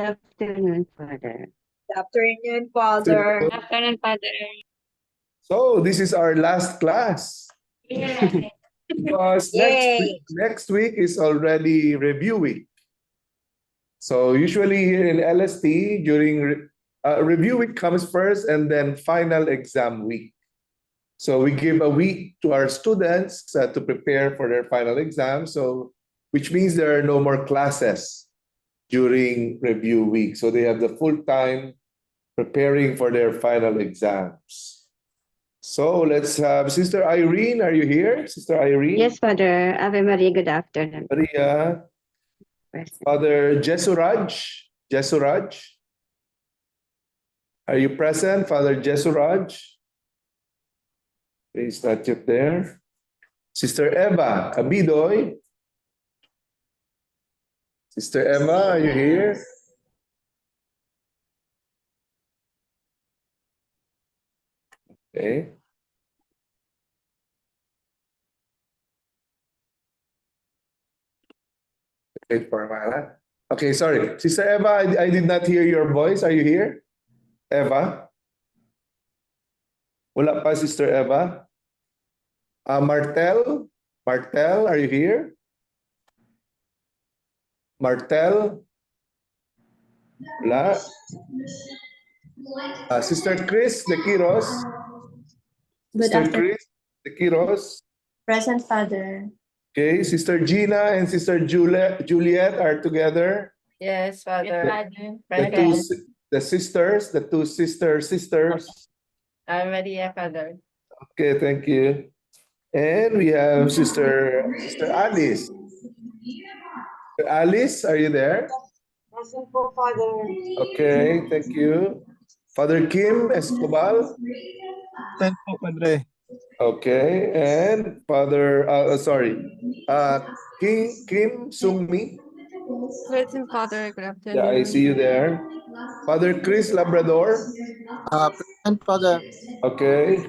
afternoon, Father. Good afternoon, Father. Good afternoon, Father. So this is our last class. Yeah. Because Yay. next week is already review week. So usually here in LST, during review week comes first and then final exam week. So we give a week to our students to prepare for their final exam. So which means there are no more classes during review week. So they have the full time preparing for their final exams. So let's have Sister Irene. Are you here, Sister Irene? Yes, Father. Ave Maria, good afternoon. Maria. Father Jesuraj. Jesuraj. Are you present, Father Jesuraj? He's not yet there. Sister Eva Abidoy. Sister Emma, are you here? Okay. Wait for a while. Okay, sorry. Sister Eva, I did not hear your voice. Are you here? Eva? Wala pa, Sister Eva? Martel? Martel, are you here? Martel? Wala. Sister Chris Lequiros? Sister Chris Lequiros? Present, Father. Okay, Sister Gina and Sister Juliet are together. Yes, Father. The two sisters. Ave Maria, Father. Okay, thank you. And we have Sister Alice. Sister Alice, are you there? Present po, Father. Okay, thank you. Father Kim Escobar. Present po, Padre. Okay, and Father, Kim Sungmi. Present, Father. Good afternoon. Yeah, I see you there. Father Chris Labrador. Present, Father. Okay.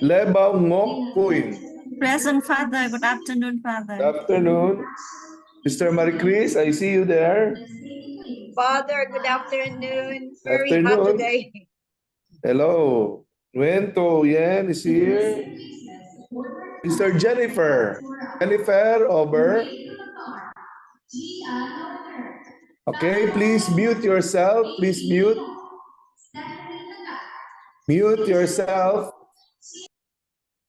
Lebaw Ngok Kuin. Present, Father. Good afternoon, Good Father. afternoon. Sister Marie Chris, I see you there. Father, good afternoon. Good Very hot afternoon. today. Hello. Wento Yen is here. Sister Jennifer. Jennifer Ober. Okay, please mute yourself. Please mute. Mute yourself.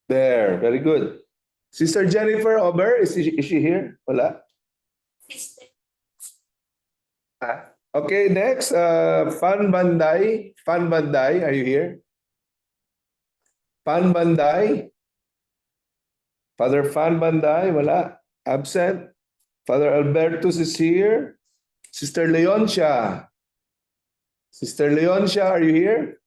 There, very good. Sister Jennifer Ober, is she here? Wala? Okay, next, Fan Banday. Fan Banday, are you here? Fan Banday? Father Fan Banday, wala. Absent. Father Albertus is here. Sister Leoncia. Sister Leoncia, are you here?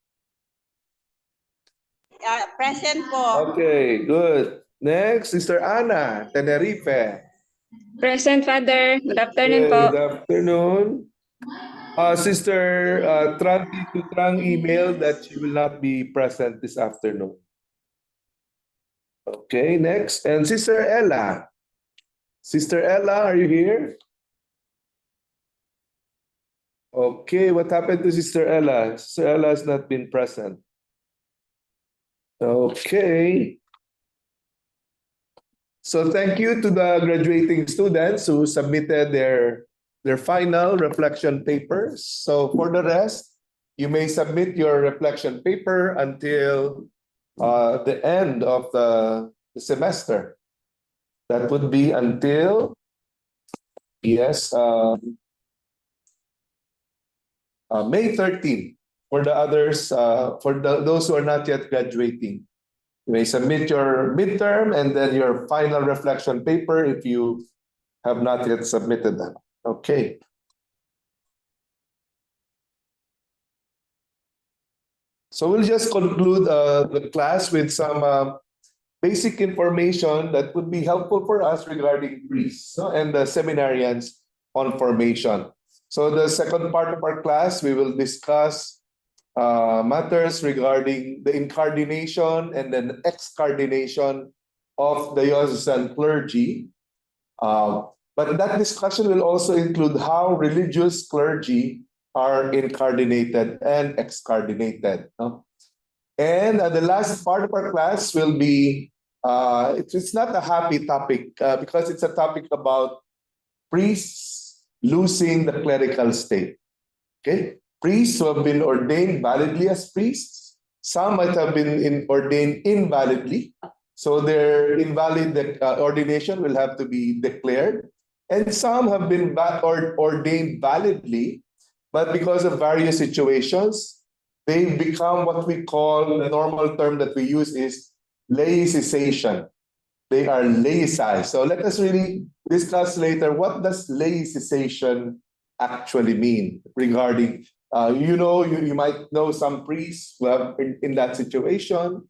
Present po. Okay, good. Next, Sister Ana, Tenerife. Present, Father. Good afternoon Okay, po. good afternoon. Sister Trang emailed that she will not be present this afternoon. Okay, next. And Sister Ella. Sister Ella, are you here? Okay, what happened to Sister Ella? Sister Ella has not been present. Okay. So thank you to the graduating students who submitted their final reflection papers. So for the rest, you may submit your reflection paper until the end of the semester. That would be until, yes, May 13th. For the others, those who are not yet graduating, you may submit your midterm and then your final reflection paper if you have not yet submitted them. Okay. So we'll just conclude the class with some basic information that would be helpful for us regarding priests and the seminarians on formation. So the second part of our class, we will discuss matters regarding the incardination and then excardination of diocesan clergy. But that discussion will also include how religious clergy are incardinated and excardinated. No? And the last part of our class will be, it's not a happy topic because it's a topic about priests losing the clerical state. Okay? Priests who have been ordained validly as priests. Some might have been ordained invalidly. So their invalid ordination will have to be declared. And some have been ordained validly, but because of various situations, they become what we call, the normal term that we use is laicization. They are laicized. So let us really discuss later, what does laicization actually mean regarding, you might know some priests who have been in that situation.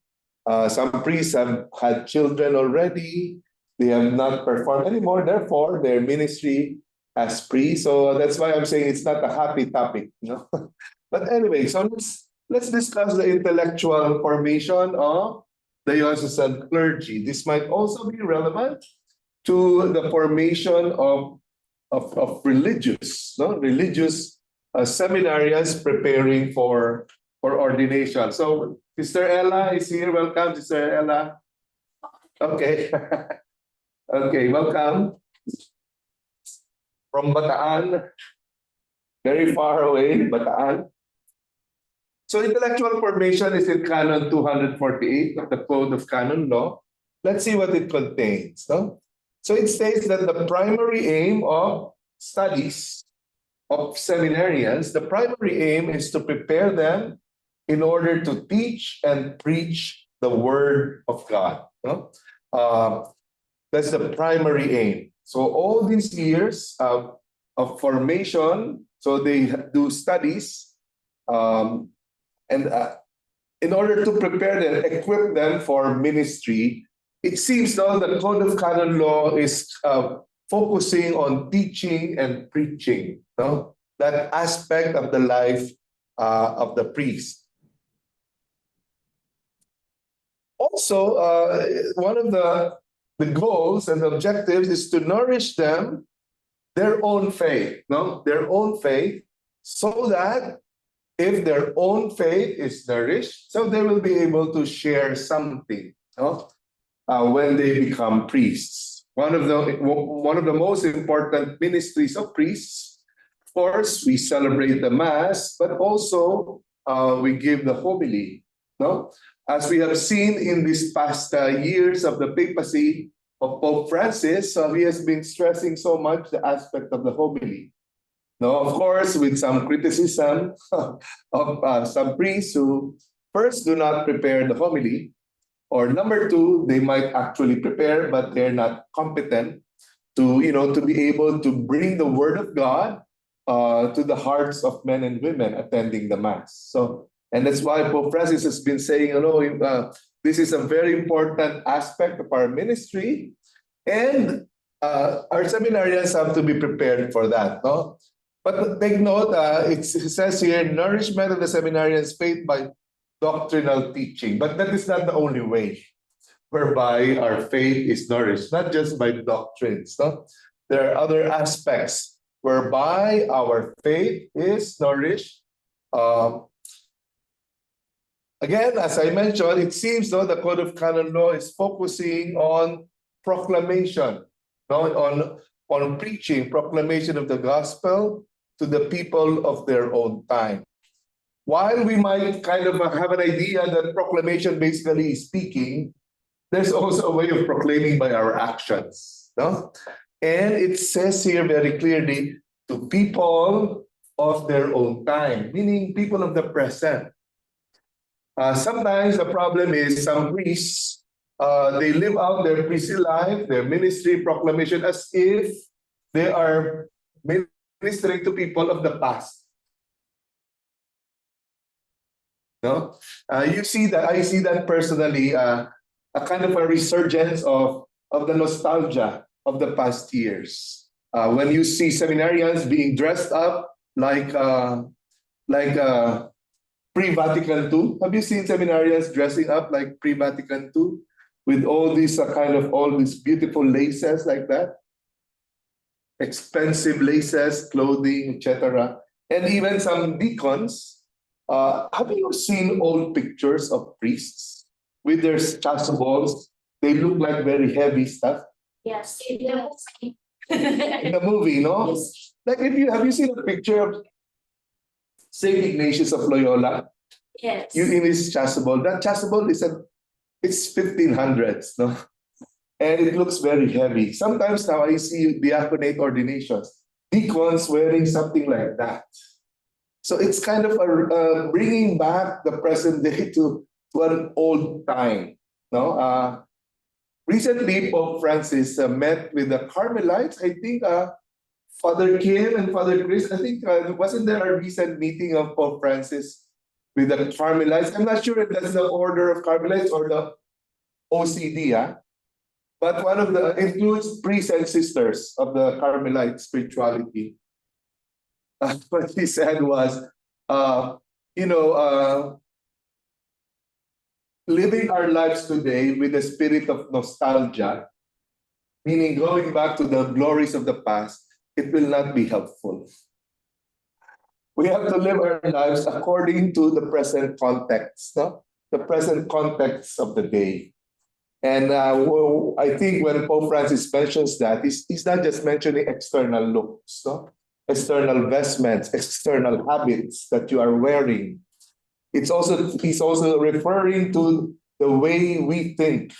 Some priests have had children already. They have not performed anymore. Therefore, their ministry as priests. So that's why I'm saying it's not a happy topic. But anyway, so let's discuss the intellectual formation of diocesan clergy. This might also be relevant to the formation of religious seminarians preparing for ordination. So Sister Ella is here. Welcome, Sister Ella. Okay. Okay, welcome. From Bataan, very far away, Bataan. So intellectual formation is in Canon 248 of the Code of Canon Law. Let's see what it contains. No? So it states that the primary aim of studies of seminarians, the primary aim is to prepare them in order to teach and preach the Word of God. No? That's the primary aim. So all these years of formation, so they do studies, and in order to prepare them, equip them for ministry. It seems now the Code of Canon Law is focusing on teaching and preaching, no? That aspect of the life of the priest. Also, one of the goals and objectives is to nourish them their own faith, no? Their own faith, so that if their own faith is nourished, so they will be able to share something, no? When they become priests. One of the most important ministries of priests, of course, we celebrate the Mass, but also we give the homily, no? As we have seen in these past years of the papacy of Pope Francis, he has been stressing so much the aspect of the homily. No, of course, with some criticism of some priests who first do not prepare the homily, or number two, they might actually prepare, but they're not competent to be able to bring the Word of God to the hearts of men and women attending the Mass. And that's why Pope Francis has been saying, this is a very important aspect of our ministry, and our seminarians have to be prepared for that. No? But take note, it says here, nourishment of the seminarians' faith by doctrinal teaching. But that is not the only way whereby our faith is nourished, not just by doctrines. No? There are other aspects whereby our faith is nourished. Again, as I mentioned, it seems the Code of Canon Law is focusing on proclamation, on preaching, proclamation of the gospel to the people of their own time. While we might kind of have an idea that proclamation basically is speaking, there's also a way of proclaiming by our actions. No? And it says here very clearly, to people of their own time, meaning people of the present. Sometimes the problem is some priests, they live out their priestly life, their ministry proclamation, as if they are ministering to people of the past. No, I see that personally, a kind of a resurgence of the nostalgia of the past years. When you see seminarians being dressed up like pre-Vatican II. Have you seen seminarians dressing up like pre-Vatican II with all these all these beautiful laces like that? expensive laces, clothing, etc. And even some deacons. Have you seen old pictures of priests with their chasubles? They look like very heavy stuff. Yes. In the movie, no? Yes. Like if you have you seen a picture of Saint Ignatius of Loyola? Yes. You in his chasuble. That chasuble it's 1500s, no? And it looks very heavy. Sometimes now I see diaconate ordinations, deacons wearing something like that. So it's kind of a bringing back the present day to an old time, no? Recently, Pope Francis met with the Carmelites. I think Father Kim and Father Chris, I think, wasn't there a recent meeting of Pope Francis with the Carmelites? I'm not sure if that's the order of Carmelites or the OCD, but one of the includes priests and sisters of the Carmelite spirituality. What he said was, you know, living our lives today with a spirit of nostalgia, meaning going back to the glories of the past, it will not be helpful. We have to live our lives according to the present context, no? The present context of the day. And I think when Pope Francis mentions that, he's not just mentioning external looks, no? External vestments, external habits that you are wearing. He's also referring to the way we think.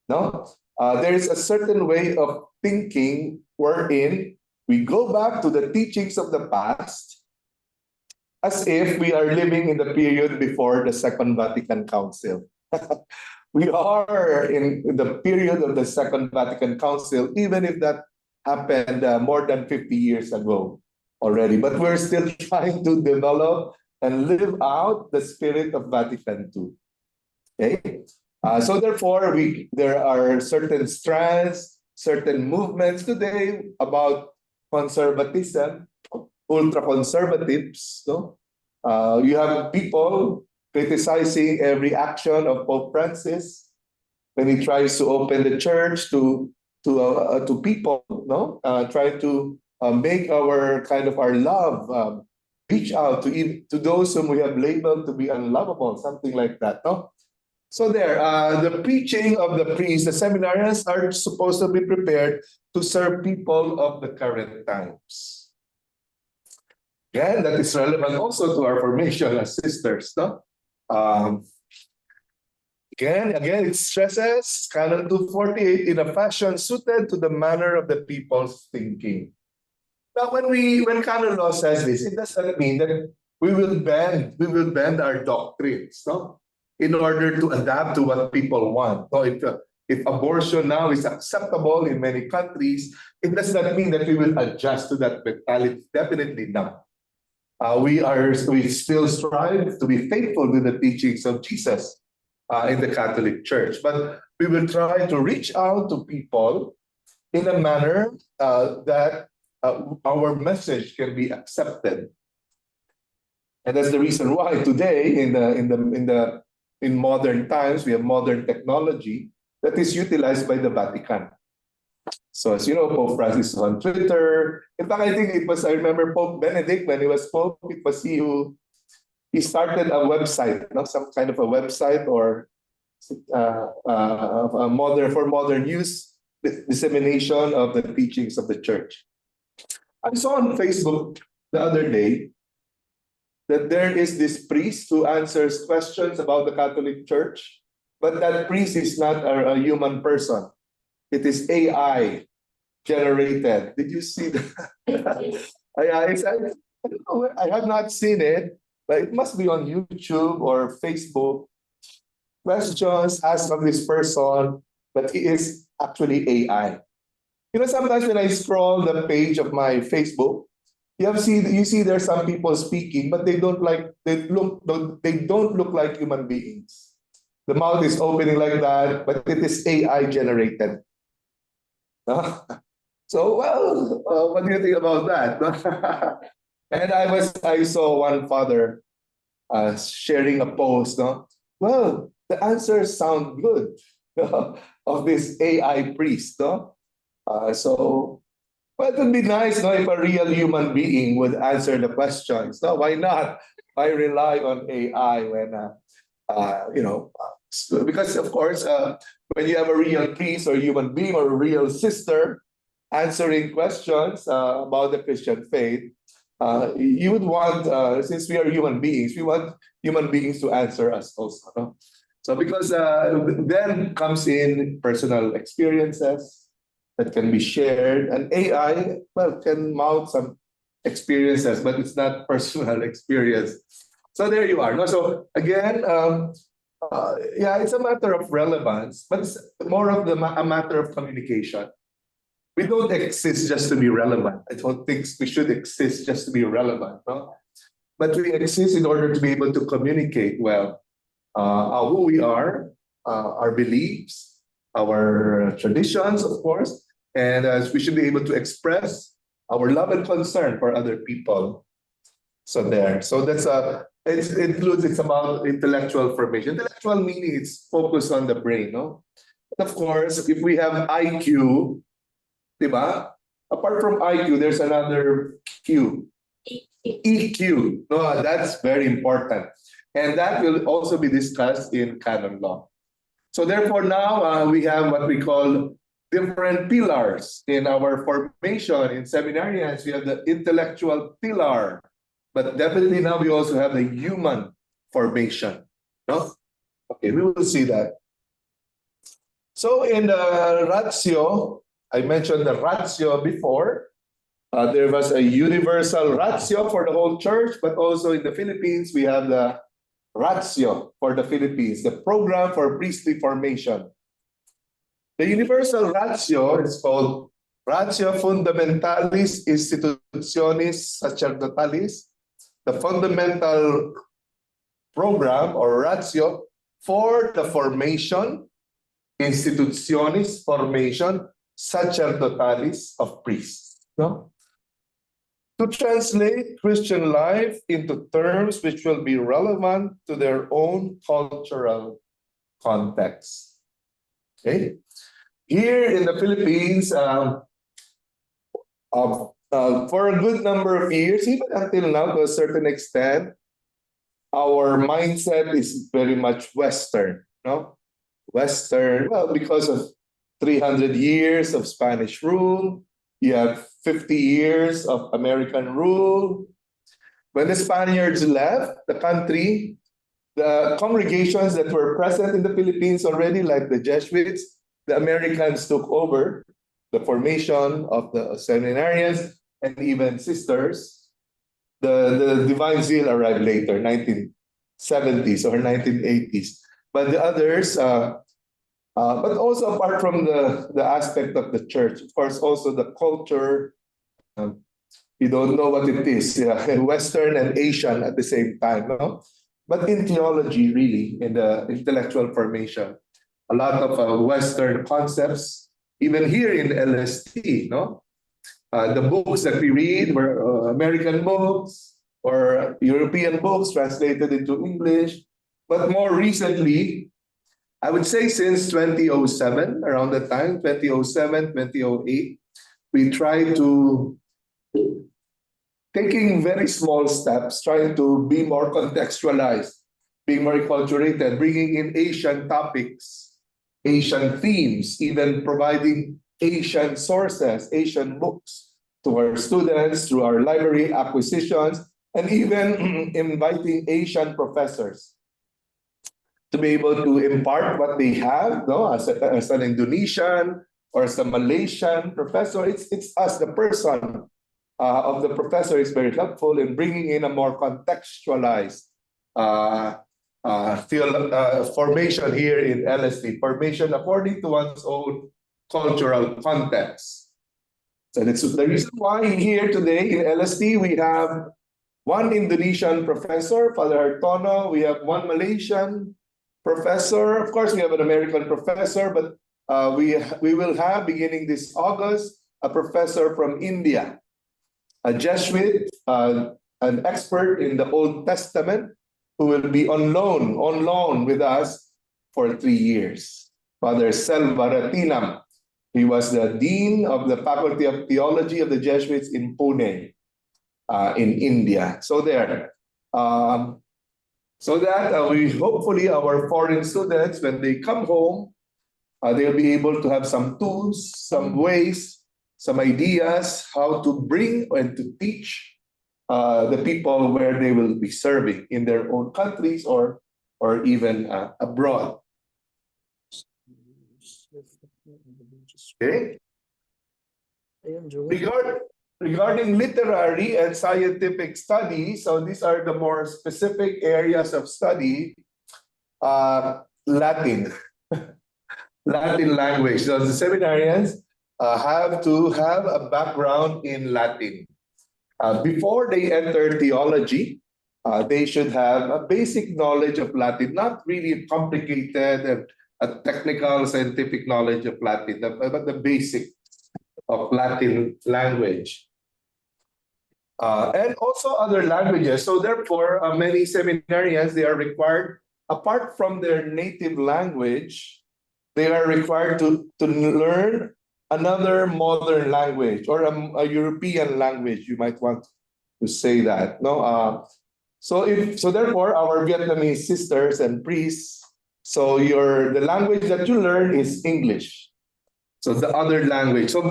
No, there is a certain way of thinking wherein we go back to the teachings of the past, as if we are living in the period before the Second Vatican Council. We are in the period of the Second Vatican Council, even if that happened more than 50 years ago already. But we're still trying to develop and live out the spirit of Vatican II. Okay? So therefore, there are certain strands, certain movements today about conservatism, ultra-conservatives. No? You have people criticizing every action of Pope Francis when he tries to open the church to people, no? Try to make our love reach out to those whom we have labeled to be unlovable, something like that, no? So the preaching of the priests, the seminarians are supposed to be prepared to serve people of the current times. Again, that is relevant also to our formation as sisters, no? Again, it stresses Canon 248 in a fashion suited to the manner of the people's thinking. Now, when canon law says this, it does not mean that we will bend our doctrines, no? In order to adapt to what people want. So if abortion now is acceptable in many countries, it does not mean that we will adjust to that mentality. Definitely not. We still strive to be faithful to the teachings of Jesus in the Catholic Church, but we will try to reach out to people in a manner that our message can be accepted. And that's the reason why today in modern times we have modern technology that is utilized by the Vatican. So as you know, Pope Francis is on Twitter. In fact, I remember Pope Benedict, when he was Pope, it was he started a website, some kind of a website or for modern use, dissemination of the teachings of the Church. I saw on Facebook the other day that there is this priest who answers questions about the Catholic Church, but that priest is not a human person. It is AI generated. Did you see that? I have not seen it, but it must be on YouTube or Facebook. Questions asked of this person, but he is actually AI. Sometimes when I scroll the page of my Facebook, you see there's some people speaking, but they don't look like human beings. The mouth is opening like that, but it is AI generated. So, what do you think about that? And I saw one father sharing a post. Well, the answers sound good of this AI priest. So Well, it would be nice, no, if a real human being would answer the questions. No, why not? Why rely on AI when, because of course, when you have a real priest or human being or a real sister answering questions about the Christian faith, you would want, since we are human beings, we want human beings to answer us also. No? So because then comes in personal experiences that can be shared, and AI, well, can mount some experiences, but it's not personal experience. So there you are. No? So again, yeah, it's a matter of relevance, but it's more of a matter of communication. We don't exist just to be relevant. I don't think we should exist just to be relevant, no? But we exist in order to be able to communicate well who we are, our beliefs, our traditions, of course, and we should be able to express our love and concern for other people. So there. So that's it's about intellectual formation. Intellectual meaning it's focused on the brain, no? But of course, if we have IQ, diba? Apart from IQ, there's another Q. EQ. No, that's very important. And that will also be discussed in canon law. So therefore now we have what we call different pillars in our formation in seminarians. We have the intellectual pillar, but definitely now we also have the human formation. No? Okay, we will see that. So in the ratio, I mentioned the ratio before. There was a universal ratio for the whole church, but also in the Philippines, we have the ratio for the Philippines, the program for priestly formation. The universal ratio is called Ratio Fundamentalis Institutionis Sacerdotalis, the fundamental program or ratio for the formation, institutionis, formation, sacerdotalis of priests. No? To translate Christian life into terms which will be relevant to their own cultural context. Okay? Here in the Philippines, for a good number of years, even until now, to a certain extent, our mindset is very much Western. No? Western, well, because of 300 years of Spanish rule, you have 50 years of American rule. When the Spaniards left the country, the congregations that were present in the Philippines already, like the Jesuits, the Americans took over the formation of the seminarians and even sisters. The Divine Zeal arrived later, 1970s or 1980s. But the others, but also apart from the aspect of the church, of course, also the culture, you don't know what it is, Western and Asian at the same time, no? But in theology, really, in the intellectual formation, a lot of Western concepts, even here in LST, no? The books that we read were American books or European books translated into English. But more recently, I would say since 2007, around that time, 2007, 2008, we tried to, taking very small steps, trying to be more contextualized, being more acculturated, bringing in Asian topics, Asian themes, even providing Asian sources, Asian books to our students through our library acquisitions, and even inviting Asian professors to be able to impart what they have, no, as an Indonesian or as a Malaysian professor. It's us, the person of the professor, is very helpful in bringing in a more contextualized formation here in LSD, formation according to one's own cultural context. So that's the reason why here today in LSD we have one Indonesian professor, Father Hartono. We have one Malaysian professor. Of course, we have an American professor, but we will have, beginning this August, a professor from India, a Jesuit, an expert in the Old Testament, who will be on loan with us for 3 years. Father Selva Ratinam He was the dean of the Faculty of Theology of the Jesuits in Pune, in India. So there. So that we hopefully our foreign students, when they come home, they'll be able to have some tools, some ways, some ideas how to bring and to teach the people where they will be serving in their own countries or even abroad. Okay. Regarding literary and scientific studies, so these are the more specific areas of study. Latin, Latin language. So the seminarians have to have a background in Latin. Before they enter theology, they should have a basic knowledge of Latin, not really complicated and a technical scientific knowledge of Latin, but the basic of Latin language. And also other languages. So therefore, many seminarians, they are required, apart from their native language, they are required to learn another modern language or a European language, you might want to say that. No, so therefore, our Vietnamese sisters and priests, so the language that you learn is English. So the other language. So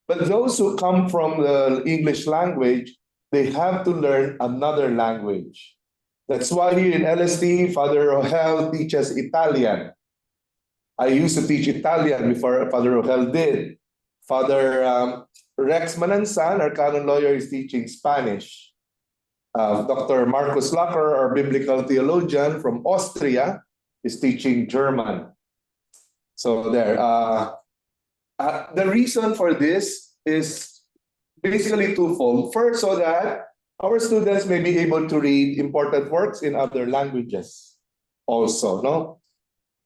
but those who come from the English language, they have to learn another language. That's why here in LST, Father Rohel teaches Italian. I used to teach Italian before Father Rohel did. Father Rex Manansan, our canon lawyer, is teaching Spanish. Dr. Marcus Lacker, our biblical theologian from Austria, is teaching German. So there. The reason for this is basically twofold. First, so that our students may be able to read important works in other languages also, no?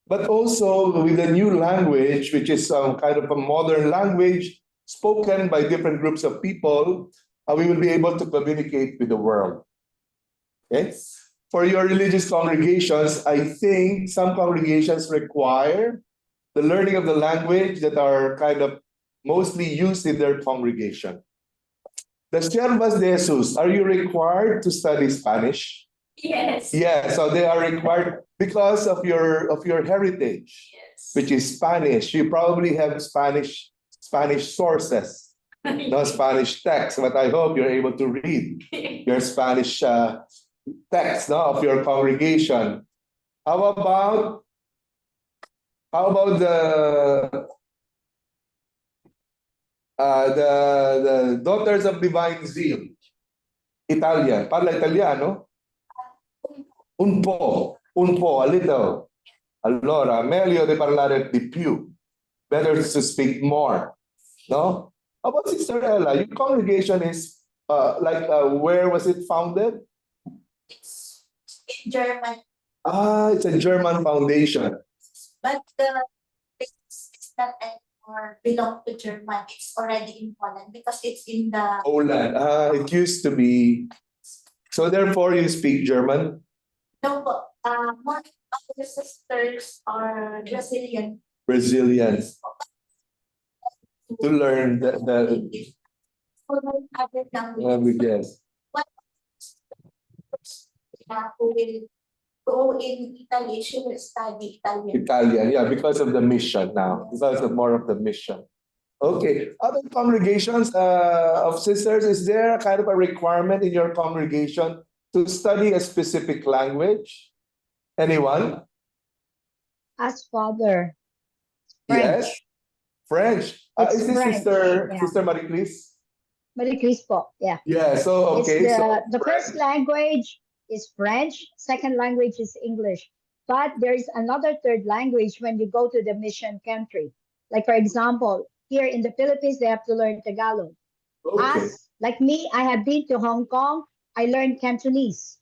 But also with the new language, which is some kind of a modern language spoken by different groups of people, we will be able to communicate with the world. Okay? For your religious congregations, I think some congregations require the learning of the language that are kind of mostly used in their congregation. The Siervas de Jesus, are you required to study Spanish? Yes. Yeah, so they are required because of your heritage, Yes. which is Spanish. You probably have Spanish sources, no Spanish text, but I hope you're able to read your Spanish text, no, of your congregation. How about the Daughters of Divine Zeal? Italian. Parla italiano? Un po, a little. Allora, meglio di parlare di più. Better to speak more. No? How about Sister Ella? Your congregation is where was it founded? It's in German, It's a German foundation. but the place is not anymore belong to German. It's already in Poland because it's in the Poland. It used to be. So therefore, you speak German? no. One of the sisters are Brazilian. Brazilians. To learn the For other languages. languages. Who will go in Italy, she will study Italian. Italian, yeah, because of the mission now, because of more of the mission. Okay, other congregations of sisters, is there a kind of a requirement in your congregation to study a specific language? Anyone? As Father. Yes? French. It's Is this French, Sister yeah. Sister Marie-Clis? Marie-Clis po, yeah. Yeah, so okay. It's So the first language is French, second language is English. But there is another third language when you go to the mission country. Like for example, here in the Philippines, they have to learn Tagalog. okay. Like me, I have been to Hong Kong, I learned Cantonese.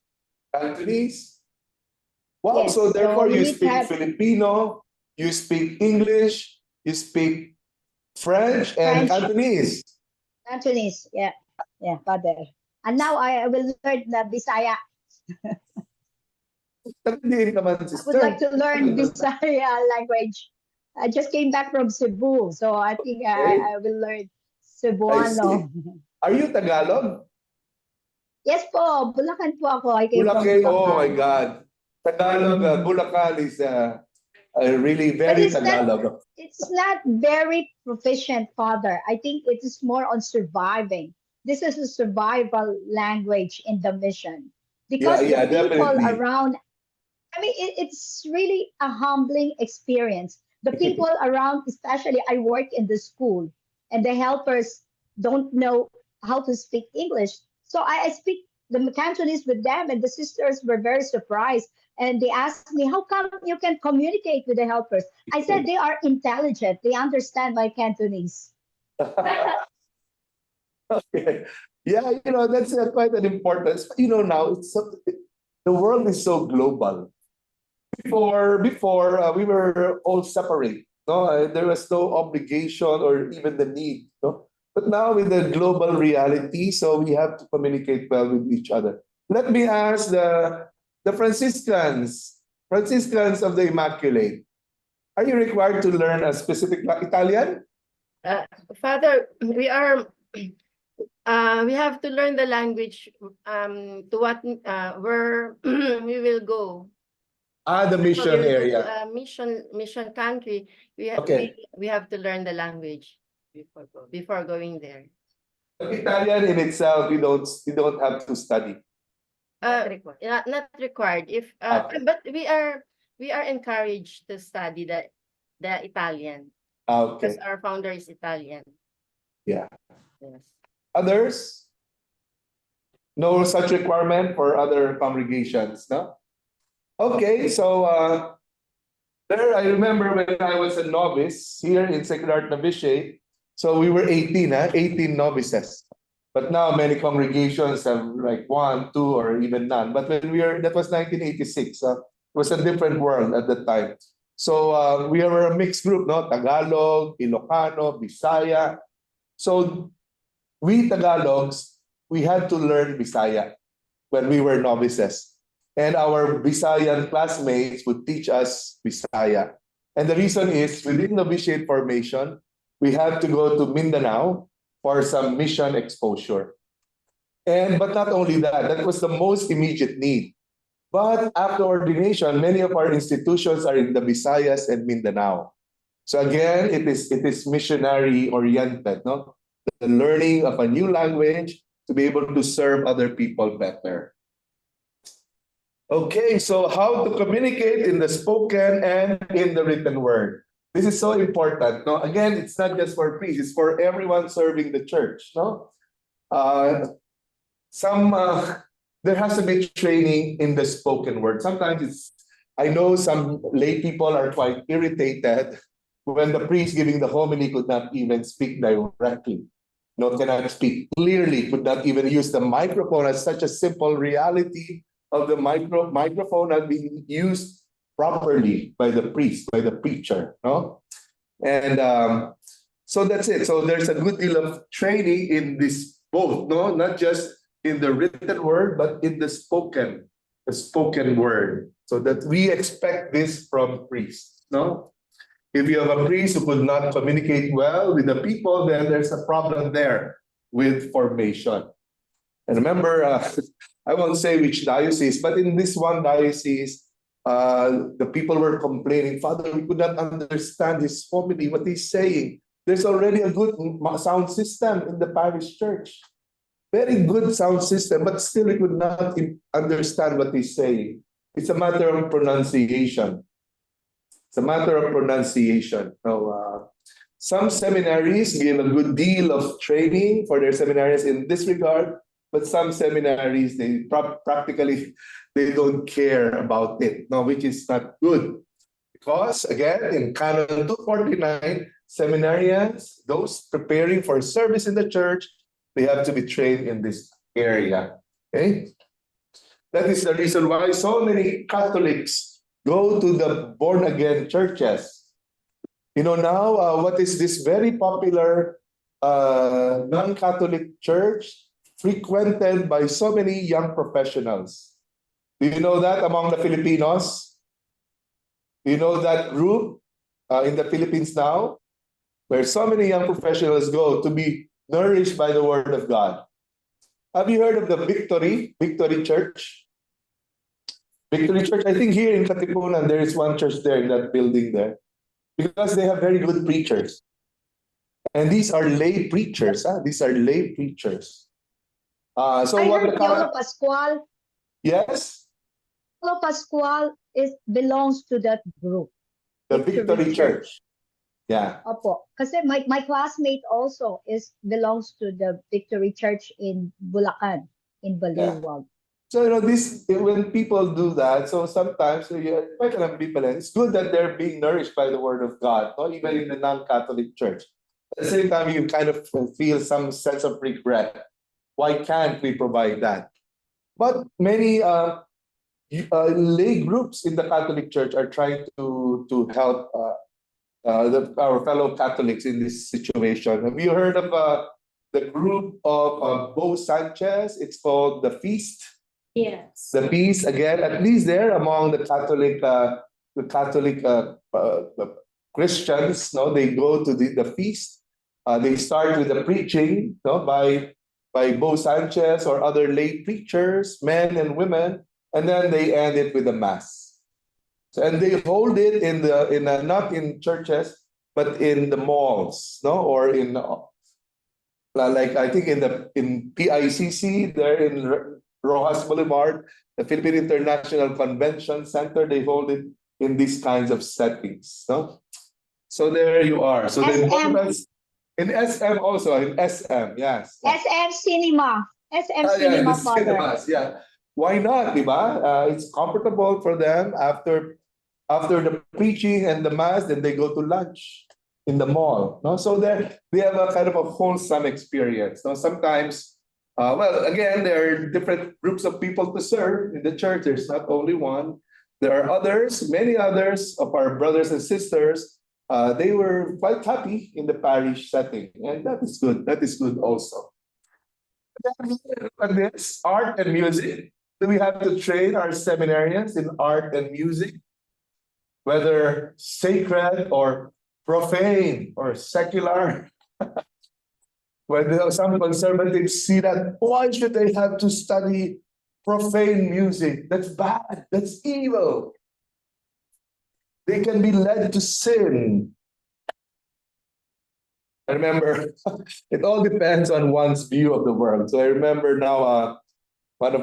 Cantonese? Wow, Yes, so therefore so you you need to speak have- Filipino, you speak English, you speak French and French. Cantonese. Cantonese, yeah, Father. And now I will learn the Bisaya. Hindi naman, I would sister. like to learn Bisaya language. I just came back from Cebu, so I think Okay. I will learn I Cebuano. see. Are you Tagalog? Yes po, Bulacan po ako. I came from Bulacan. Oh my Bulacan. God. Tagalog, Bulacan is really But very Tagalog. it's not very proficient, Father. I think it is more on surviving. This is a survival language in the mission Yeah, because the yeah, people definitely. around, I mean, it's really a humbling experience. The people around, especially I work in the school, and the helpers don't know how to speak English. So I speak the Cantonese with them, and the sisters were very surprised. And they asked me, how come you can communicate with the helpers? I said, they are intelligent. They understand my Cantonese. Okay. Yeah, that's quite an importance. Now the world is so global. Before we were all separate. No, there was no obligation or even the need. No, but now with the global reality, so we have to communicate well with each other. Let me ask the Franciscans of the Immaculate. Are you required to learn a specific Italian? Father, we have to learn the language to what where we will go. The We mission will go to area. a mission country. Okay. We have to learn the language before going there. Italian in itself, you don't have to study. Not required. If Okay. but we are encouraged to study the Italian because Okay. our founder is Italian. Yeah. Yes. Others? No such requirement for other congregations, no? Okay, so there I remember when I was a novice here in Sacred Heart Novitiate, so we were 18, 18 novices. But now many congregations have like 1, 2, or even none. But that was 1986. It was a different world at the time. So we were a mixed group, no? Tagalog, Ilocano, Bisaya. So we Tagalogs, we had to learn Bisaya when we were novices. And our Visayan classmates would teach us Bisaya. And the reason is, within novitiate formation, we had to go to Mindanao for some mission exposure. But not only that, that was the most immediate need. But after ordination, many of our institutions are in the Visayas and Mindanao. So again, it is missionary oriented, no? The learning of a new language to be able to serve other people better. Okay, so how to communicate in the spoken and in the written word. This is so important. No, again, it's not just for priests; it's for everyone serving the church. No, there has to be training in the spoken word. Sometimes I know some lay people are quite irritated when the priest giving the homily could not even speak directly. No, cannot speak clearly, could not even use the microphone as such a simple reality of the microphone not being used properly by the priest, by the preacher, no? And so that's it. So there's a good deal of training in this both, no? Not just in the written word, but in the spoken word. So that we expect this from priests, no? If you have a priest who could not communicate well with the people, then there's a problem there with formation. And remember, I won't say which diocese, but in this one diocese, the people were complaining, Father, we could not understand his homily, what he's saying. There's already a good sound system in the parish church. Very good sound system, but still we could not understand what he's saying. It's a matter of pronunciation. It's a matter of pronunciation. So, some seminaries give a good deal of training for their seminaries in this regard, but some seminaries, they practically, they don't care about it, no, which is not good. Because again, in Canon 249, seminarians, those preparing for service in the church, they have to be trained in this area. Okay? That is the reason why so many Catholics go to the born-again churches. Now, what is this very popular non-Catholic church frequented by so many young professionals? Do you know that among the Filipinos? Do you know that group? in the Philippines now, where so many young professionals go to be nourished by the Word of God. Have you heard of the Victory Church? Victory Church, I think here in Katipunan, there is one church there in that building there, because they have very good preachers. And these are lay preachers. These are lay preachers. So I what heard the Yolo Pascual. Yes, Yolo Pascual belongs to that group. the Victory Church. Yeah. Opo. Kasi my classmate also belongs to the Victory Church in Bulacan, in Baliwag. So this when people do that, so sometimes it's good that they're being nourished by the Word of God, not even in the non-Catholic Church. At the same time, you kind of feel some sense of regret. Why can't we provide that? But many lay groups in the Catholic Church are trying to help our fellow Catholics in this situation. Have you heard of the group of Bo Sanchez? It's called The Feast. Yes. The Feast, again, at least there among the Catholic Christians, no, they go to the feast. They start with the preaching, no, by Bo Sanchez or other lay preachers, men and women, and then they end it with the mass. So, and they hold it not in churches, but in the malls, no, or in like I think in PICC there in Rojas Boulevard, the Philippine International Convention Center, they hold it in these kinds of settings. No? So there you are. So the SM. importance in SM also, in SM, yes. SM Cinema. SM Yeah, Cinema, the Father. cinemas, yeah. Why not, diba? It's comfortable for them after the preaching and the mass, then they go to lunch in the mall. No? So they have a kind of a wholesome experience. No? Sometimes, well, again, there are different groups of people to serve in the church. There's not only one. There are others, many others of our brothers and sisters. They were quite happy in the parish setting, and that is good. That is good also. And this art and music. Do we have to train our seminarians in art and music? Whether sacred or profane or secular. When some conservatives see that, why should they have to study profane music? That's bad. That's evil. They can be led to sin. I remember, it all depends on one's view of the world. So I remember now, one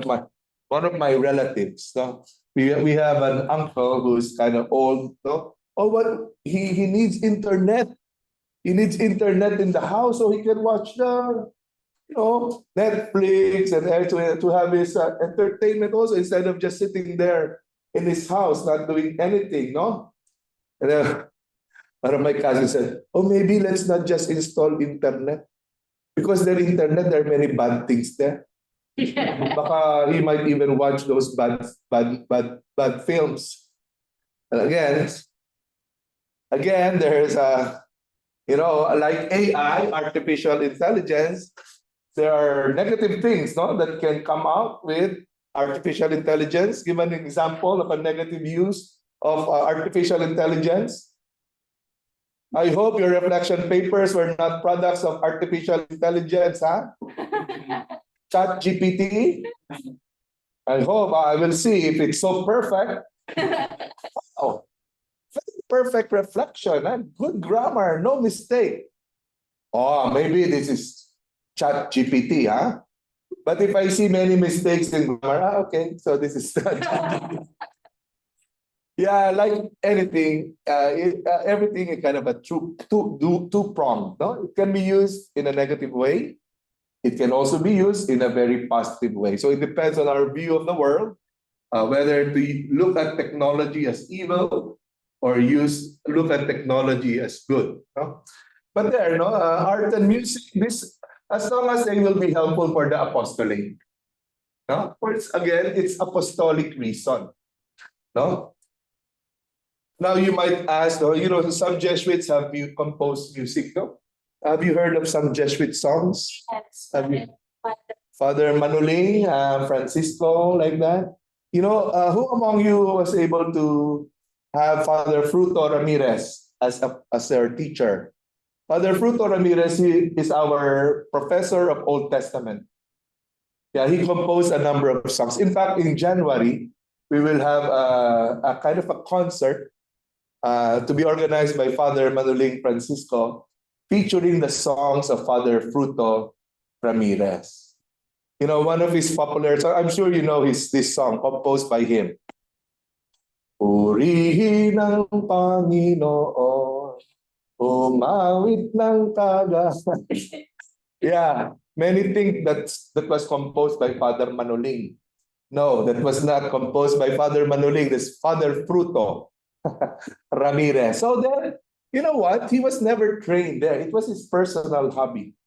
of my relatives. No? We have an uncle who's kind of old. No? Oh, but he needs internet. He needs internet in the house so he can watch the Netflix and to have his entertainment also, instead of just sitting there in his house not doing anything. No, and then one of my cousins said, "Oh, maybe let's not just install internet, because there are many bad things there." Baka he might even watch those bad films. And again, there's like AI, artificial intelligence. There are negative things, no, that can come out with artificial intelligence. Give an example of a negative use of artificial intelligence. I hope your reflection papers were not products of artificial intelligence, huh? Chat GPT. I hope I will see if it's so perfect. Oh, perfect reflection and good grammar, no mistake. Oh, maybe this is Chat GPT, huh? But if I see many mistakes in grammar, okay, so this is yeah, like anything, everything is kind of a two-pronged. No, it can be used in a negative way. It can also be used in a very positive way. So it depends on our view of the world, whether to look at technology as evil or look at technology as good. No? But there, art and music, this, as long as they will be helpful for the apostolate. No? Of course, again, it's apostolic reason. No? Now you might ask, some Jesuits have composed music, no? Have you heard of some Jesuit songs? Yes. Have you? Father Manuling, Francisco, like that? Who among you was able to have Father Fruto Ramirez as their teacher. Father Fruto Ramirez is our professor of Old Testament. Yeah, he composed a number of songs. In fact, in January, we will have a kind of a concert to be organized by Father Manuling Francisco, featuring the songs of Father Fruto Ramirez. You know, one of his popular songs, I'm sure you know this song composed by him. Purihin ang Panginoon, umawit ng taga. Yeah, many think that was composed by Father Manuling. No, that was not composed by Father Manuling. That's Father Fruto Ramirez. So then, you know what? He was never trained there. It was his personal hobby.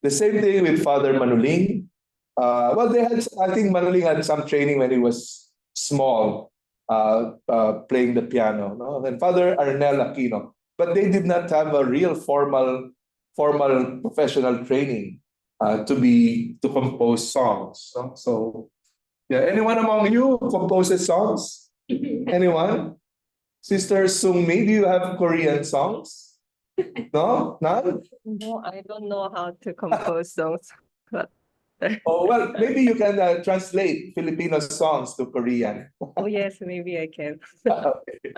The same thing with Father Manuling. Well, I think Manuling had some training when he was small, playing the piano. No? And Father Arnel Aquino. But they did not have a real formal professional training to compose songs. So yeah, anyone among you composes songs? Anyone? Sister Sungmi, do you have Korean songs? No? None? No, I don't know how to compose songs. But Oh, well, maybe you can translate Filipino songs to Korean. oh yes, maybe I can. Okay.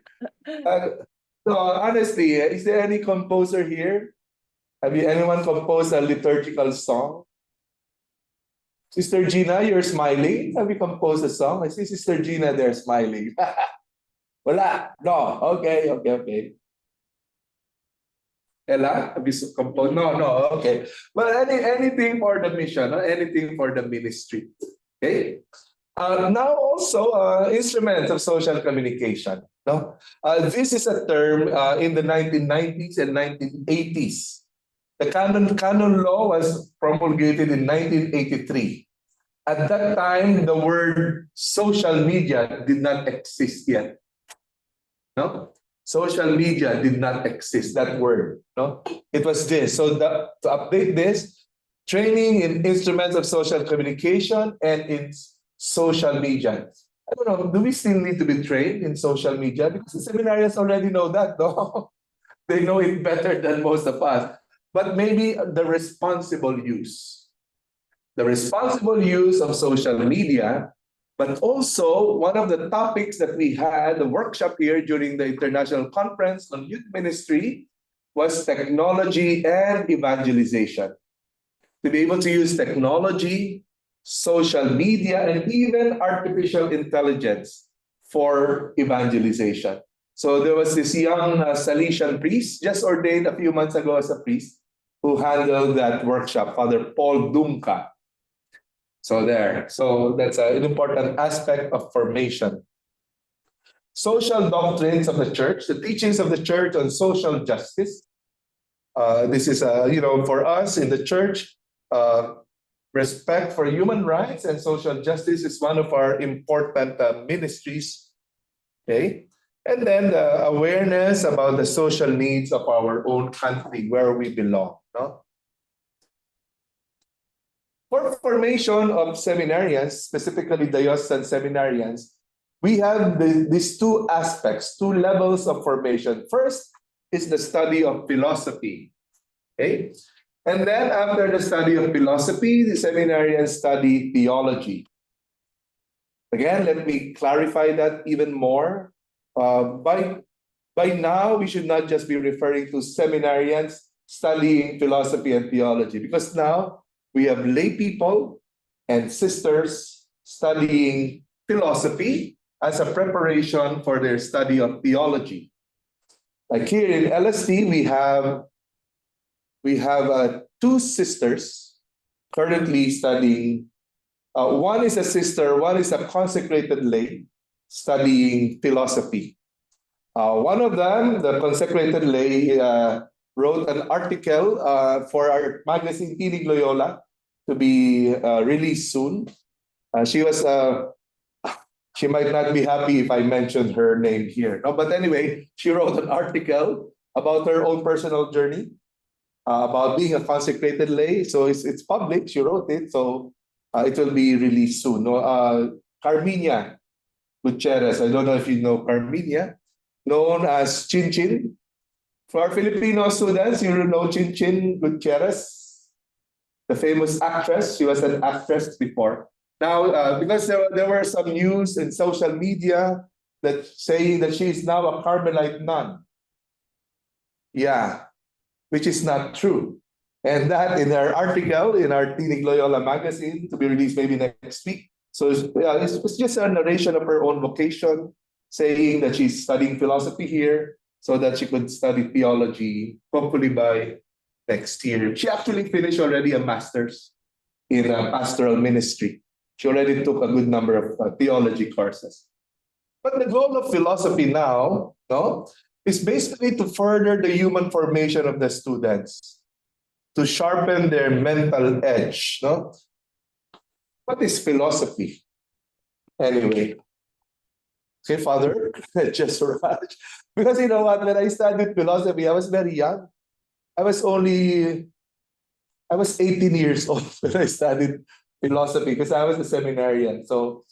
So honestly, is there any composer here? Have anyone composed a liturgical song? Sister Gina, you're smiling. Have you composed a song? I see Sister Gina there smiling. Wala. No. Okay. Ella, have you composed? No. Okay. Well, anything for the mission, anything for the ministry. Okay. Now also instruments of social communication. No, this is a term in the 1990s and 1980s. The canon law was promulgated in 1983. At that time, the word social media did not exist yet. No, social media did not exist. That word. No, it was this. So to update this, training in instruments of social communication and in social media. I don't know, do we still need to be trained in social media? Because the seminarians already know that, no? They know it better than most of us. But maybe the responsible use. The responsible use of social media, but also one of the topics that we had, the workshop here during the International Conference on Youth Ministry, was technology and evangelization. To be able to use technology, social media, and even artificial intelligence for evangelization. So there was this young Salesian priest, just ordained a few months ago as a priest, who handled that workshop, Father Paul Dumka. So that's an important aspect of formation. Social doctrines of the church, the teachings of the church on social justice. This is, for us in the church, respect for human rights and social justice is one of our important ministries. Okay, and then the awareness about the social needs of our own country, where we belong. No? For formation of seminarians, specifically diocesan seminarians, we have these two aspects, two levels of formation. First is the study of philosophy. Okay. And then after the study of philosophy, the seminarians study theology. Again, let me clarify that even more. By now, we should not just be referring to seminarians studying philosophy and theology, because now we have lay people and sisters studying philosophy as a preparation for their study of theology. Like here in LST, we have two sisters currently studying. One is a sister, one is a consecrated lay studying philosophy. One of them, the consecrated lay, wrote an article for our magazine Tinig Loyola to be released soon. She might not be happy if I mentioned her name here. No? But anyway, she wrote an article about her own personal journey, about being a consecrated lay. So it's public. She wrote it, so it will be released soon. No, Carminia Gutierrez. I don't know if you know Carminia, known as Chin Chin. For our Filipino students, you know Chin Chin Gutierrez, the famous actress. She was an actress before. Now, because there were some news in social media that saying that she is now a Carmelite nun. Yeah, which is not true. And that in her article in our Tinig Loyola magazine to be released maybe next week. So it's just a narration of her own vocation, saying that she's studying philosophy here so that she could study theology, hopefully by next year. She actually finished already a master's in pastoral ministry. She already took a good number of theology courses. But the goal of philosophy now, no, is basically to further the human formation of the students, to sharpen their mental edge. No? What is philosophy? Anyway, okay, Father, just Raj. Because you know what, when I studied philosophy, I was very young. I was 18 years old when I studied philosophy because I was a seminarian. So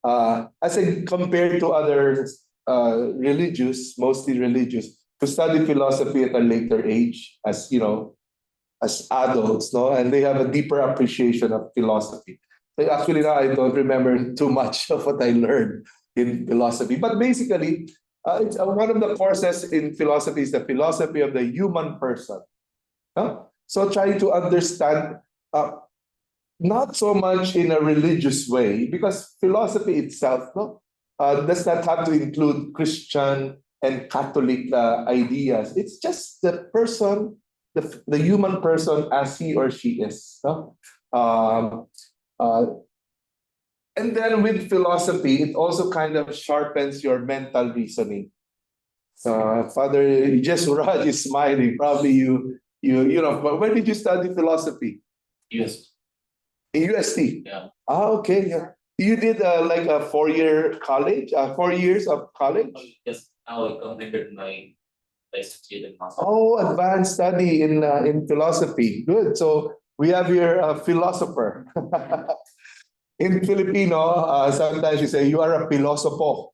as I compared to other religious, mostly religious, to study philosophy at a later age, as you know, as adults, no, and they have a deeper appreciation of philosophy. So actually, now I don't remember too much of what I learned in philosophy, but basically, it's one of the courses in philosophy is the philosophy of the human person. Huh? So trying to understand. Not so much in a religious way, because philosophy itself does not have to include Christian and Catholic ideas. It's just the person, the human person as he or she is. No? And then with philosophy, it also kind of sharpens your mental reasoning. Father, just Raj is smiling. Probably you know. But when did you study philosophy? Yes. In UST? Yeah. Okay. Yeah. You did like a 4-year college, 4 years of college? Yes, now I completed my student master. Oh, advanced study in philosophy. Good. So we have here a philosopher. In Filipino, sometimes you say you are a pilosopo.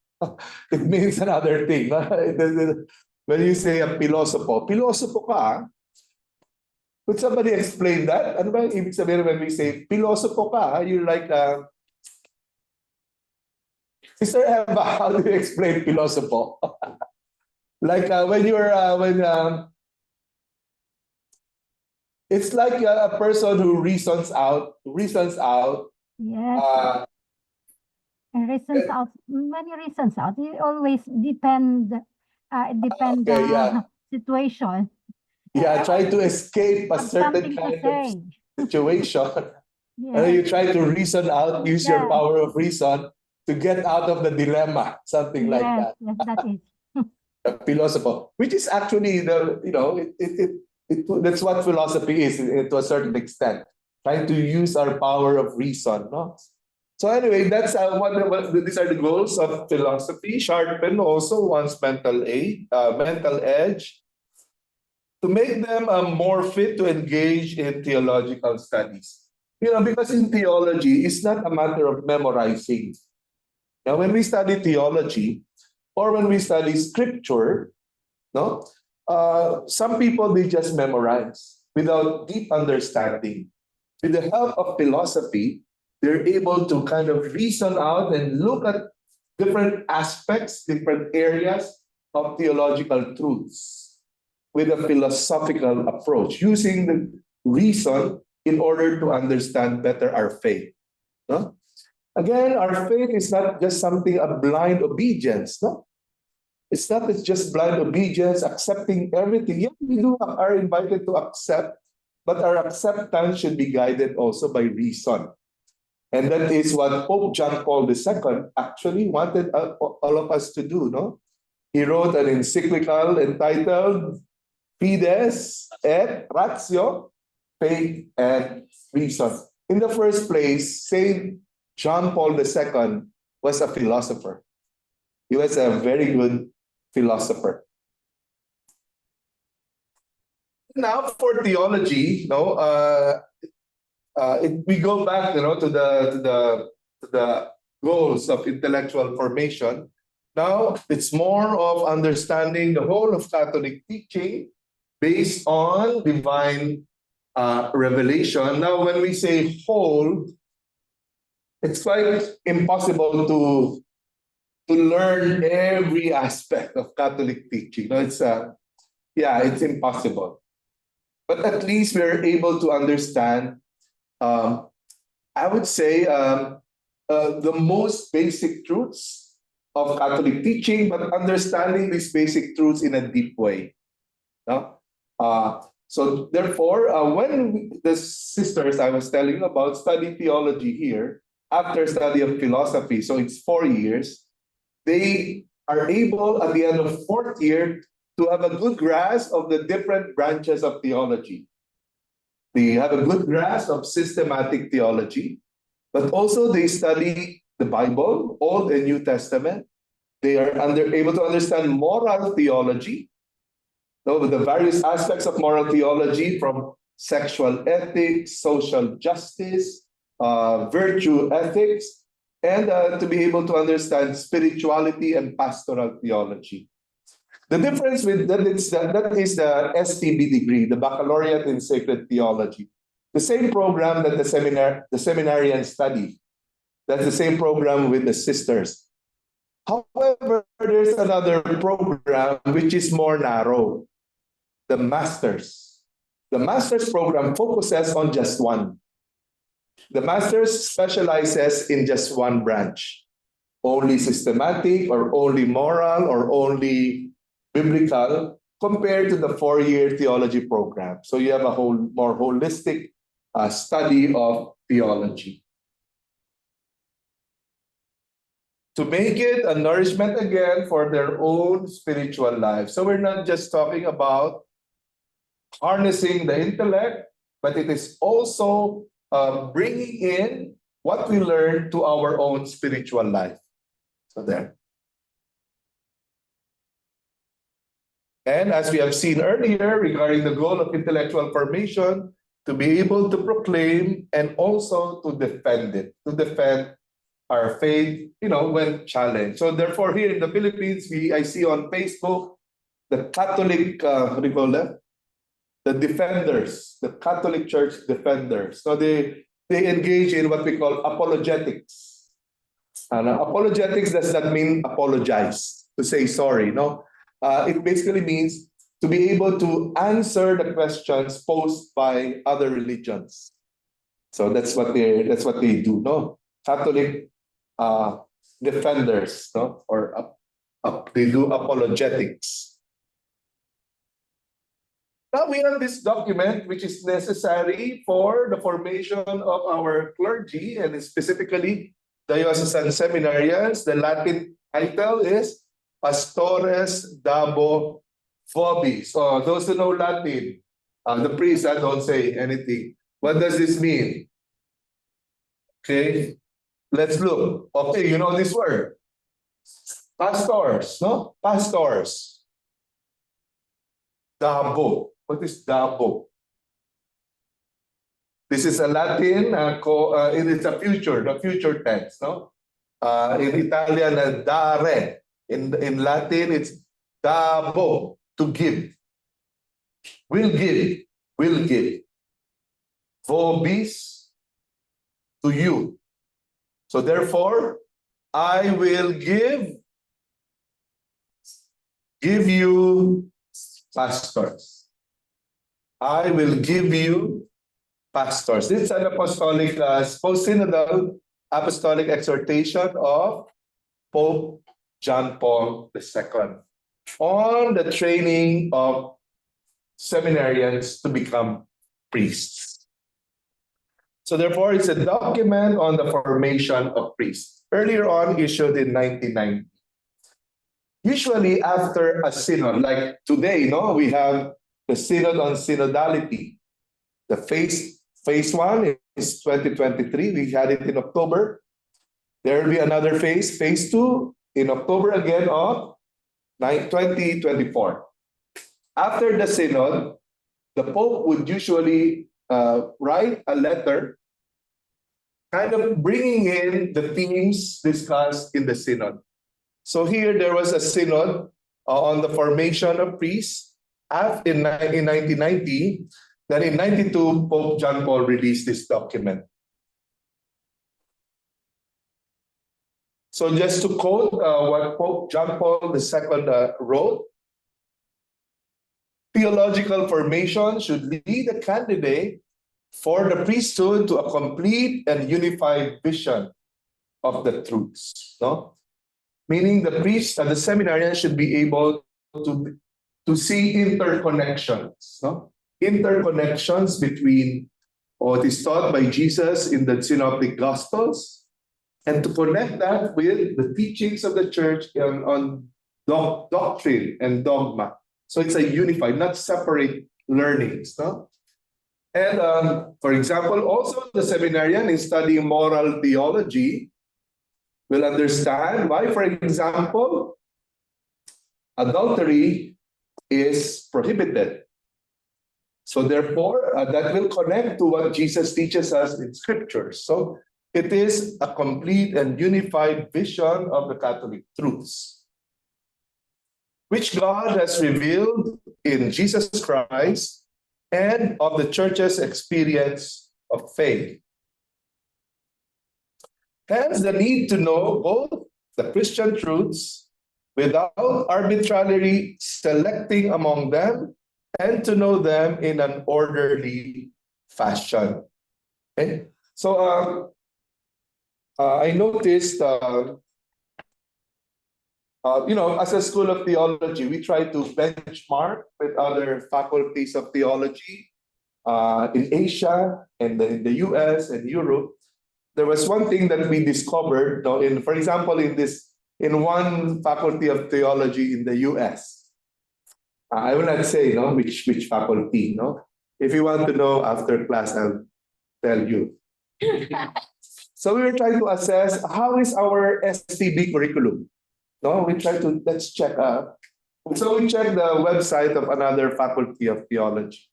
It means another thing. When you say a pilosopo ka, could somebody explain that? Ano ba yung ibig sabihin when we say pilosopo ka? You're like, Sister Eva, how do you explain pilosopo? Like when you're, it's like a person who reasons out. Yes, and reasons out, many reasons out. It always depend, Okay, yeah. situation. Yeah, try to escape a Have certain something to kind of say. situation. And Yes, you try to reason out, use your Yes. power of reason to get out of the dilemma, something like that. yes, that is. Philosopher, which is actually that's what philosophy is to a certain extent, trying to use our power of reason. No? So anyway, that's these are the goals of philosophy. Sharpen also one's mental edge, to make them more fit to engage in theological studies. Because in theology, it's not a matter of memorizing. Now, when we study theology, or when we study scripture, some people, they just memorize without deep understanding. With the help of philosophy, they're able to kind of reason out and look at different aspects, different areas of theological truths with a philosophical approach, using the reason in order to understand better our faith. No? Again, our faith is not just something of blind obedience. No? It's not just blind obedience, accepting everything. Yeah, we are invited to accept, but our acceptance should be guided also by reason. And that is what Pope John Paul II actually wanted all of us to do. No? He wrote an encyclical entitled Fides et Ratio, Faith and Reason. In the first place, Saint John Paul II was a philosopher. He was a very good philosopher. Now, for theology, we go back, to the goals of intellectual formation. Now, it's more of understanding the whole of Catholic teaching, based on divine revelation. Now, when we say hold, it's quite impossible to learn every aspect of Catholic teaching. No, it's impossible. But at least we're able to understand, I would say, the most basic truths of Catholic teaching, but understanding these basic truths in a deep way. No? So therefore, when the sisters I was telling you about study theology here, after study of philosophy, so it's 4 years, they are able at the end of 4th year to have a good grasp of the different branches of theology. They have a good grasp of systematic theology, but also they study the Bible, Old and New Testament. They are able to understand moral theology, the various aspects of moral theology, from sexual ethics, social justice, virtue ethics, and to be able to understand spirituality and pastoral theology. The difference with that is the STB degree, the Baccalaureate in Sacred Theology. The same program that the seminarians study. That's the same program with the sisters. However, there's another program which is more narrow, the Masters. The Masters program focuses on just one. The Masters specializes in just one branch, only systematic or only moral or only biblical, compared to the 4-year theology program. So you have a more holistic study of theology. To make it a nourishment again for their own spiritual life. So we're not just talking about harnessing the intellect, but it is also bringing in what we learn to our own spiritual life. So there. And as we have seen earlier regarding the goal of intellectual formation, to be able to proclaim and also to defend it, to defend our faith, when challenged. So therefore, here in the Philippines, I see on Facebook the Catholic, the defenders, the Catholic Church defenders. So they engage in what we call apologetics. And apologetics does not mean apologize, to say sorry, no? It basically means to be able to answer the questions posed by other religions. So that's what they do, no? Catholic defenders, no? Or they do apologetics. Now we have this document which is necessary for the formation of our clergy, and specifically diocesan seminarians. The Latin title is Pastores Dabo Vobis. So those who know Latin, the priests, don't say anything. What does this mean? Okay, let's look. Okay, you know this word. Pastors, no? Pastors. Dabo. What is dabo? This is a Latin, it's a the future tense, no? In Italian, dare. In Latin, it's dabo, to give. Will give. Vobis, to you. So therefore, I will give you pastors. I will give you pastors. This is an apostolic, post-synodal apostolic exhortation of Pope John Paul II on the training of seminarians to become priests. So therefore, it's a document on the formation of priests. Earlier on, issued in 1990. Usually after a synod, like today, we have the synod on synodality. The phase 1 is 2023. We had it in October. There will be another phase 2, in October again of 2024. After the synod, the Pope would usually write a letter kind of bringing in the themes discussed in the synod. So here there was a synod on the formation of priests. in 1990. Then in 92, Pope John Paul released this document. So just to quote what Pope John Paul II wrote, theological formation should lead a candidate for the priesthood to a complete and unified vision of the truths. No? Meaning the priest and the seminarian should be able to see interconnections. No? Interconnections between what is taught by Jesus in the Synoptic Gospels, and to connect that with the teachings of the church on doctrine and dogma. So it's a unified, not separate learnings. No? And for example, also the seminarian in studying moral theology will understand why, for example, adultery is prohibited. So therefore, that will connect to what Jesus teaches us in scriptures. So it is a complete and unified vision of the Catholic truths, which God has revealed in Jesus Christ and of the church's experience of faith. Hence, the need to know both the Christian truths without arbitrarily selecting among them, and to know them in an orderly fashion. Okay? So I noticed, as a school of theology, we try to benchmark with other faculties of theology in Asia and in the US and Europe. There was one thing that we discovered, for example, in one faculty of theology in the US. I will not say which faculty. If you want to know after class, I'll tell you. So we were trying to assess how is our STB curriculum. Let's check. So we checked the website of another faculty of theology,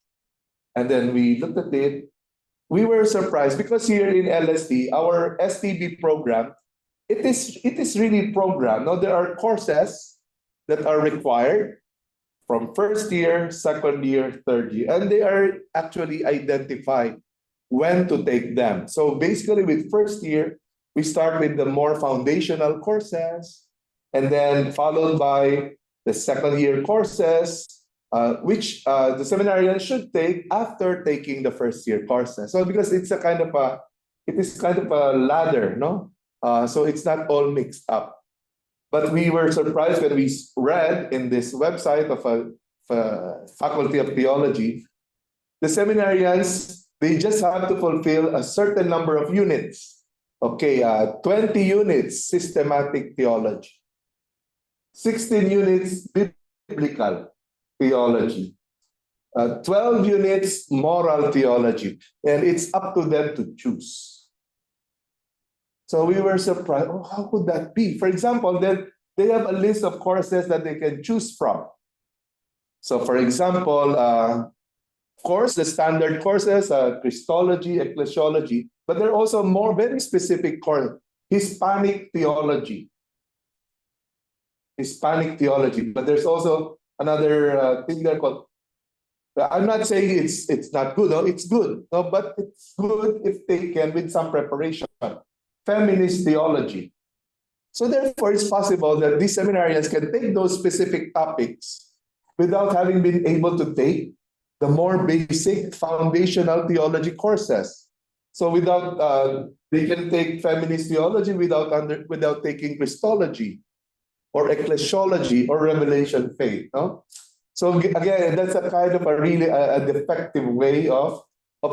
and then we looked at it. We were surprised because here in LST, our STB program, it is really programmed. Now there are courses that are required from first year, second year, third year, and they are actually identified when to take them. So basically with first year, we start with the more foundational courses, and then followed by the second year courses, which the seminarian should take after taking the first year courses. So because it is kind of a ladder, so it's not all mixed up. But we were surprised when we read in this website of a faculty of theology, the seminarians, they just have to fulfill a certain number of units. Okay, 20 units systematic theology, 16 units biblical theology, 12 units moral theology, and it's up to them to choose. So we were surprised, how could that be? For example, then they have a list of courses that they can choose from. So for example, of course, the standard courses, Christology, Ecclesiology, but there are also more very specific courses, Hispanic theology. But there's also another thing there called, I'm not saying it's not good, it's good, but it's good if taken with some preparation. Feminist theology. So therefore, it's possible that these seminarians can take those specific topics without having been able to take the more basic foundational theology courses. So they can take feminist theology without taking Christology or Ecclesiology or Revelation faith. So again, that's a kind of a really defective way of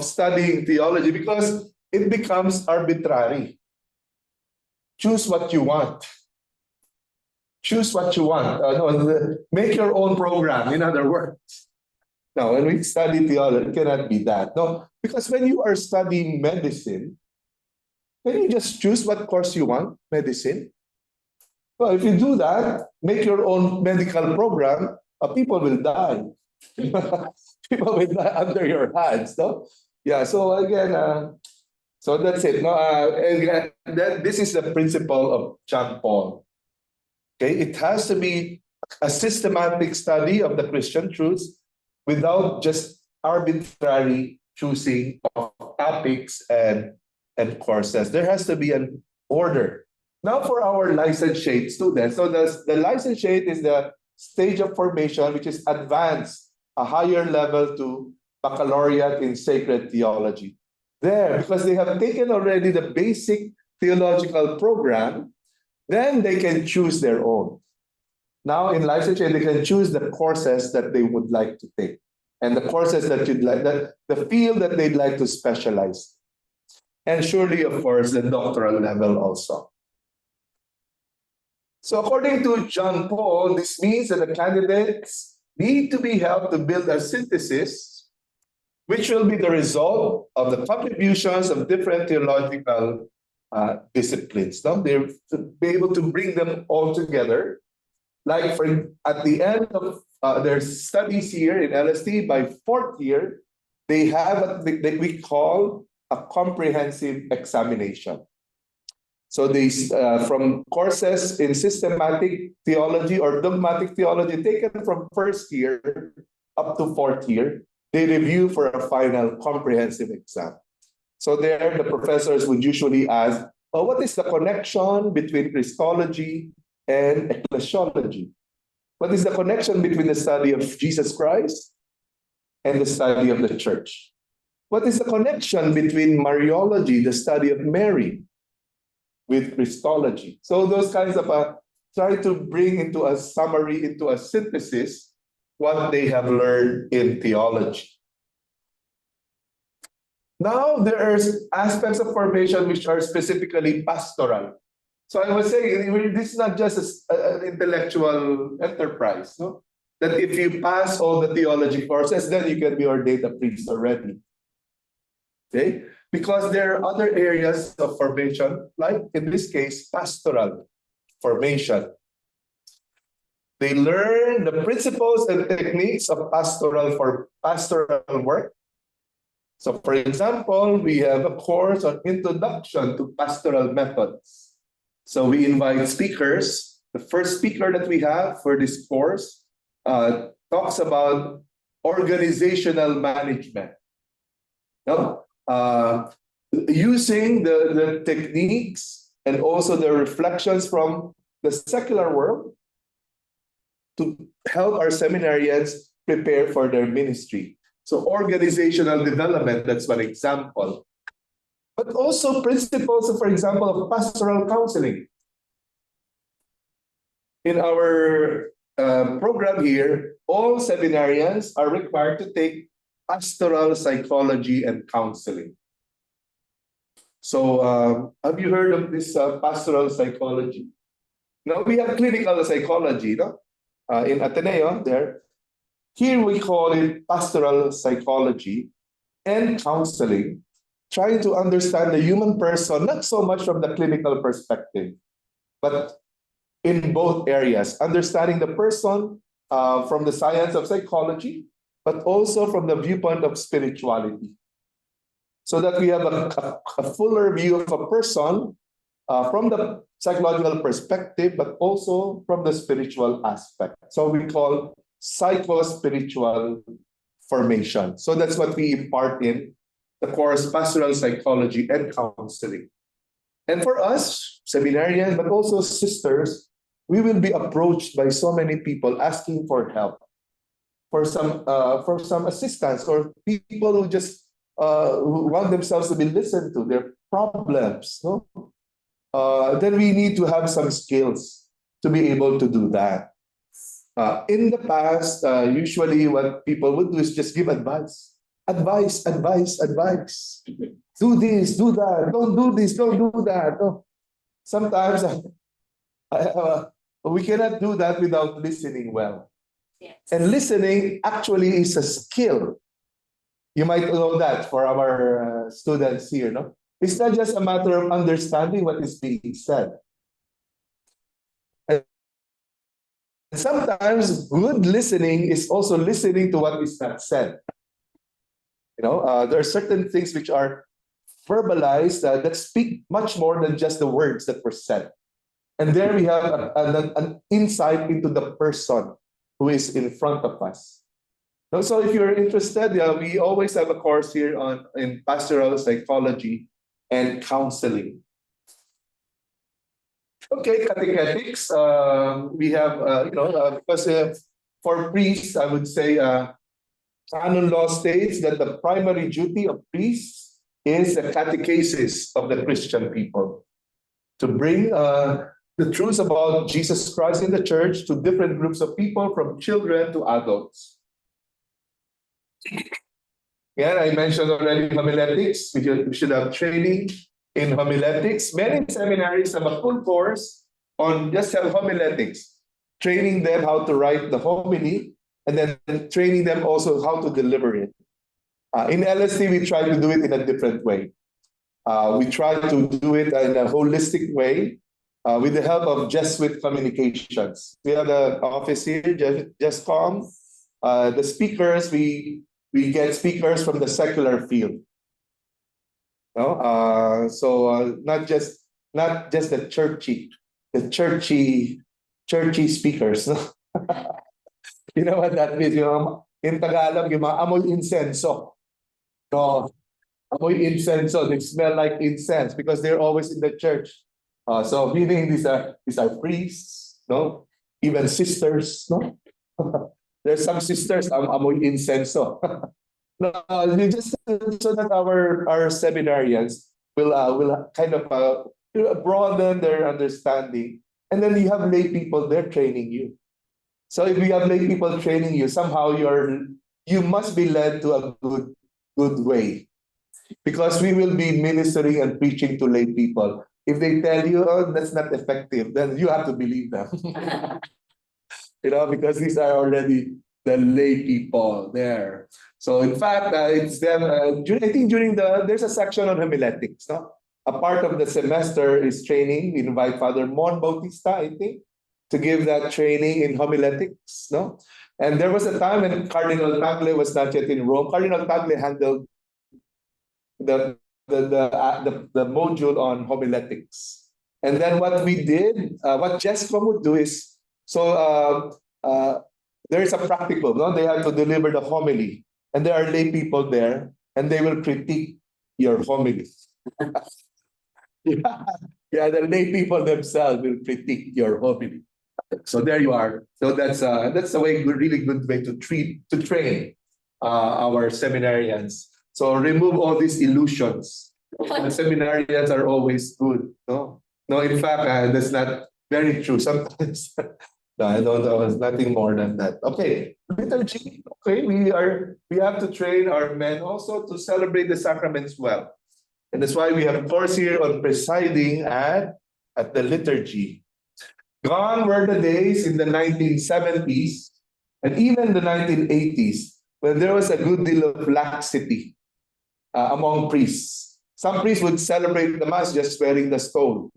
studying theology, because it becomes arbitrary. Choose what you want. Make your own program, in other words. Now, when we study theology, it cannot be that. No, because when you are studying medicine, can you just choose what course you want, medicine? Well, if you do that, make your own medical program, people will die. People will die under your hands. No? Yeah, so again, so that's it. This is the principle of John Paul. Okay, it has to be a systematic study of the Christian truths without just arbitrary choosing of topics and courses. There has to be an order. Now for our licentiate students, so the licentiate is the stage of formation which is advanced, a higher level to baccalaureate in sacred theology. There, because they have taken already the basic theological program, then they can choose their own. Now in licentiate, they can choose the courses that they would like to take and the courses that you'd like, that the field that they'd like to specialize. And surely, of course, the doctoral level also. So according to John Paul, this means that the candidates need to be helped to build a synthesis, which will be the result of the contributions of different theological disciplines. Now, they're to be able to bring them all together. Like at the end of their studies here in LST, by fourth year, they have what we call a comprehensive examination. So these from courses in systematic theology or dogmatic theology taken from first year up to fourth year, they review for a final comprehensive exam. So there, the professors would usually ask, oh, what is the connection between Christology and ecclesiology? What is the connection between the study of Jesus Christ and the study of the church? What is the connection between Mariology, the study of Mary, with Christology? So those kinds of try to bring into a summary, into a synthesis, what they have learned in theology. Now there are aspects of formation which are specifically pastoral. So I was saying, this is not just an intellectual enterprise, no? That if you pass all the theology courses, then you can be ordained a priest already. Okay? Because there are other areas of formation, like in this case, pastoral formation. They learn the principles and techniques of pastoral work. So for example, we have a course on introduction to pastoral methods. So we invite speakers. The first speaker that we have for this course talks about organizational management. No? Using the techniques and also the reflections from the secular world to help our seminarians prepare for their ministry. So organizational development, that's one example. But also principles, for example, of pastoral counseling. In our program here, all seminarians are required to take pastoral psychology and counseling. So have you heard of this pastoral psychology? Now we have clinical psychology, no? In Ateneo there. Here we call it pastoral psychology and counseling, trying to understand the human person, not so much from the clinical perspective, but in both areas, understanding the person from the science of psychology, but also from the viewpoint of spirituality. So that we have a fuller view of a person from the psychological perspective, but also from the spiritual aspect. So we call psycho-spiritual formation. So that's what we impart in the course Pastoral Psychology and Counseling. And for us, seminarians, but also sisters, we will be approached by so many people asking for help, for some assistance, or people who just who want themselves to be listened to, their problems. No? Then we need to have some skills to be able to do that. In the past, usually what people would do is just give advice. Advice. Do this, do that. Don't do this, don't do that. No. Sometimes we cannot do that without listening well. Yes. And listening actually is a skill. You might know that for our students here, no? It's not just a matter of understanding what is being said. And sometimes good listening is also listening to what is not said. You know, there are certain things which are verbalized that speak much more than just the words that were said. And there we have an insight into the person who is in front of us. So if you're interested, we always have a course here in pastoral psychology and counseling. Okay, catechetics. We have, because for priests, I would say canon law states that the primary duty of priests is the catechesis of the Christian people, to bring the truths about Jesus Christ in the church to different groups of people, from children to adults. Yeah, I mentioned already homiletics. We should have training in homiletics. Many seminaries have a full course on just homiletics, training them how to write the homily, and then training them also how to deliver it. In LST, we try to do it in a different way. We try to do it in a holistic way with the help of Jesuit communications. We have the office here, JESCOM. The speakers, we get speakers from the secular field. So not just the churchy speakers. You know what that means? In Tagalog, yung mga amoy insenso. No, amoy insenso. They smell like incense because they're always in the church. So meaning these are priests, no, even sisters, no. There's some sisters amoy insenso. No, just so that our seminarians will kind of broaden their understanding, and then you have lay people there training you. So if you have lay people training you, somehow you must be led to a good way, because we will be ministering and preaching to lay people. If they tell you, oh, that's not effective, then you have to believe them. Because these are already the lay people there. So in fact, it's them. I think there's a section on homiletics. No, a part of the semester is training. We invite Father Mon Bautista, I think, to give that training in homiletics. No, and there was a time when Cardinal Tagle was not yet in Rome. Cardinal Tagle handled the module on homiletics. And then what we did, what JESCOM would do is, there is a practical, no? They have to deliver the homily, and there are lay people there, and they will critique your homily. Yeah, the lay people themselves will critique your homily. So there you are. So that's a really good way to train our seminarians. So remove all these illusions. The seminarians are always good. No, in fact, that's not very true. Sometimes no, I don't know. It's nothing more than that. Okay, liturgy. Okay, we have to train our men also to celebrate the sacraments well, and that's why we have a course here on presiding at the liturgy. Gone were the days in the 1970s and even the 1980s when there was a good deal of laxity among priests. Some priests would celebrate the Mass just wearing the stole.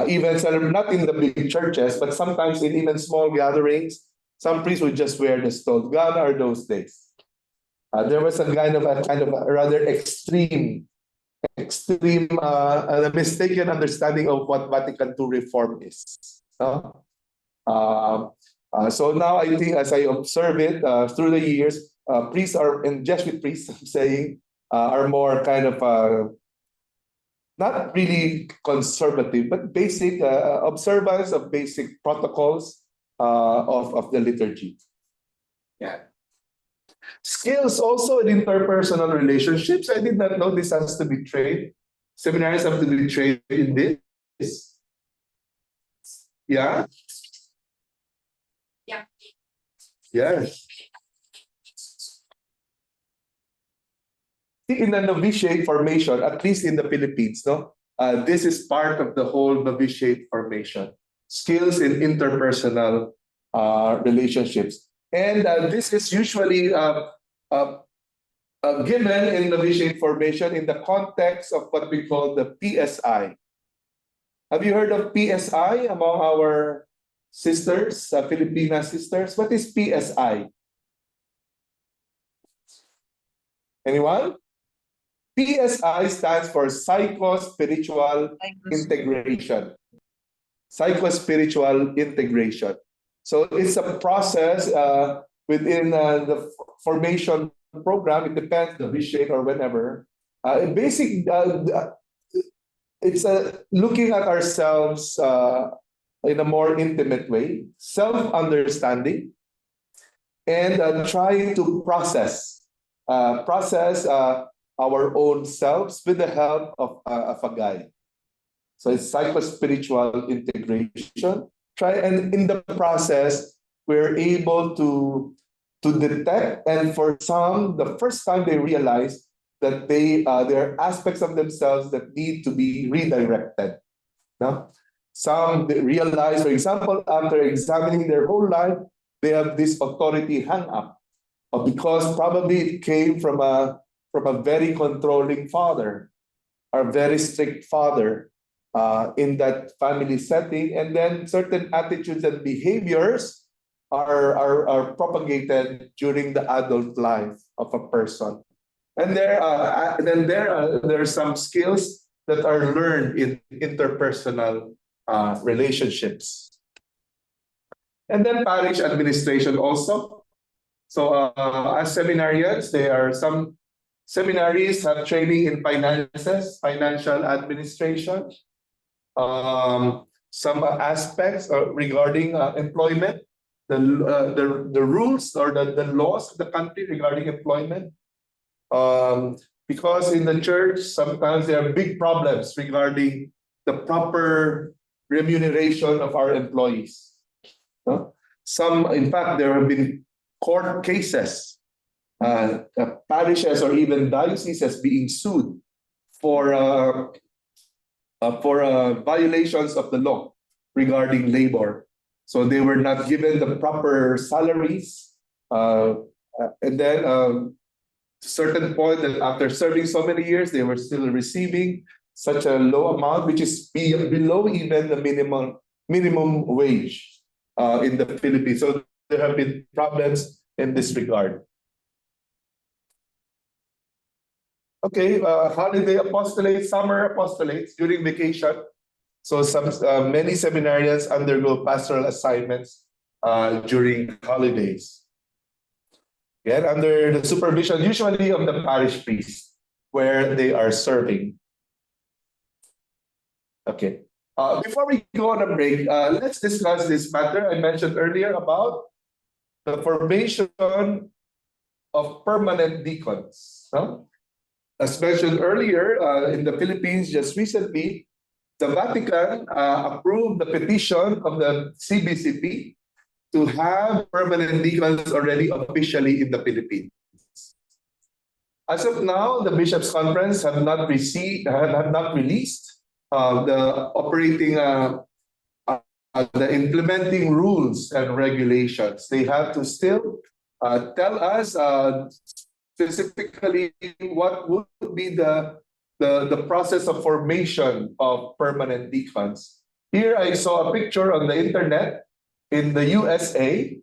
Even celebrate, not in the big churches, but sometimes in even small gatherings, some priests would just wear the stole. Gone are those days. There was a kind of a rather extreme mistaken understanding of what Vatican II reform is. So now I think, as I observe it through the years, priests and Jesuit priests, I'm saying, are more kind of not really conservative, but basic observance of basic protocols of the liturgy. Yeah. Skills also in interpersonal relationships. I did not know this has to be trained. Seminaries have to be trained in this. Yeah? Yeah. Yes. In the novitiate formation, at least in the Philippines, no, this is part of the whole novitiate formation. Skills in interpersonal relationships, and this is usually given in novitiate formation in the context of what we call the PSI. Have you heard of PSI among our sisters, Filipina sisters? What is PSI? Anyone? PSI stands for psycho-spiritual integration. Psycho-spiritual integration. So it's a process within the formation program, it depends the vision or whenever. It's looking at ourselves in a more intimate way, self-understanding, and trying to process our own selves with the help of a guide. So it's psycho-spiritual integration. And in the process, we're able to detect, and for some, the first time they realize that there are aspects of themselves that need to be redirected. No? Some they realize, for example, after examining their whole life, they have this authority hang up, because probably it came from a very controlling father, or very strict father in that family setting, and then certain attitudes and behaviors are propagated during the adult life of a person. And there are some skills that are learned in interpersonal relationships. And then parish administration also. So as seminarians, there are some seminaries have training in finances, financial administration, some aspects regarding employment, the rules or the laws of the country regarding employment. Because in the church, sometimes there are big problems regarding the proper remuneration of our employees. In fact, there have been court cases, parishes or even dioceses being sued for violations of the law regarding labor. So they were not given the proper salaries, and then to a certain point that after serving so many years, they were still receiving such a low amount, which is below even the minimum wage in the Philippines. So there have been problems in this regard. Okay, holiday apostolates, summer apostolates during vacation. So many seminarians undergo pastoral assignments during holidays. Again, under the supervision usually of the parish priest, where they are serving. Okay. Before we go on a break, let's discuss this matter I mentioned earlier about the formation of permanent deacons. As mentioned earlier, in the Philippines, just recently, the Vatican approved the petition of the CBCP to have permanent deacons already officially in the Philippines. As of now, the Bishops' Conference have not released the operating, the implementing rules and regulations. They have to still tell us specifically what would be the process of formation of permanent deacons. Here I saw a picture on the internet. In the USA,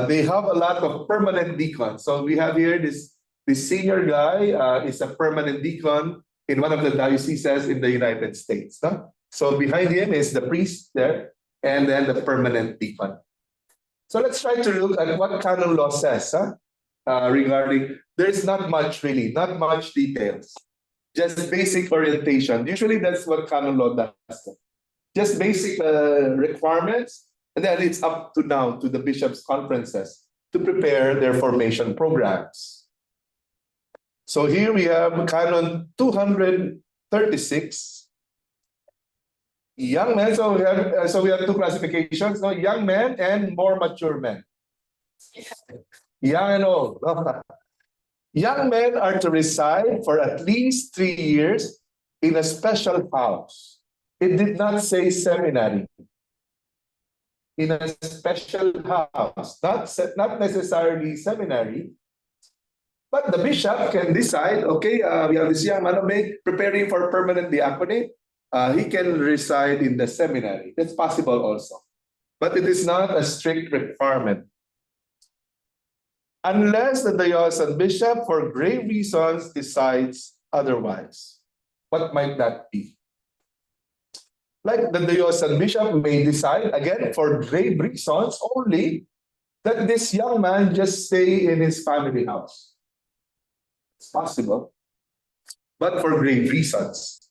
they have a lot of permanent deacons. So we have here this senior guy is a permanent deacon in one of the dioceses in the United States. So behind him is the priest there, and then the permanent deacon. So let's try to look at what canon law says regarding. There's not much really, not much details, just basic orientation. Usually that's what canon law does. Just basic requirements. And then it's up to now to the bishops' conferences to prepare their formation programs. So here we have Canon 236. Young men, so we have two classifications, young men and more mature men. Young and old. Young men are to reside for at least 3 years in a special house. It did not say seminary. In a special house, not necessarily seminary, but the bishop can decide, okay, we have this young man preparing for permanent diaconate, he can reside in the seminary. That's possible also. But it is not a strict requirement. Unless the diocesan bishop, for grave reasons, decides otherwise. What might that be? Like the diocesan bishop may decide, again, for grave reasons only, that this young man just stay in his family house. It's possible, but for grave reasons.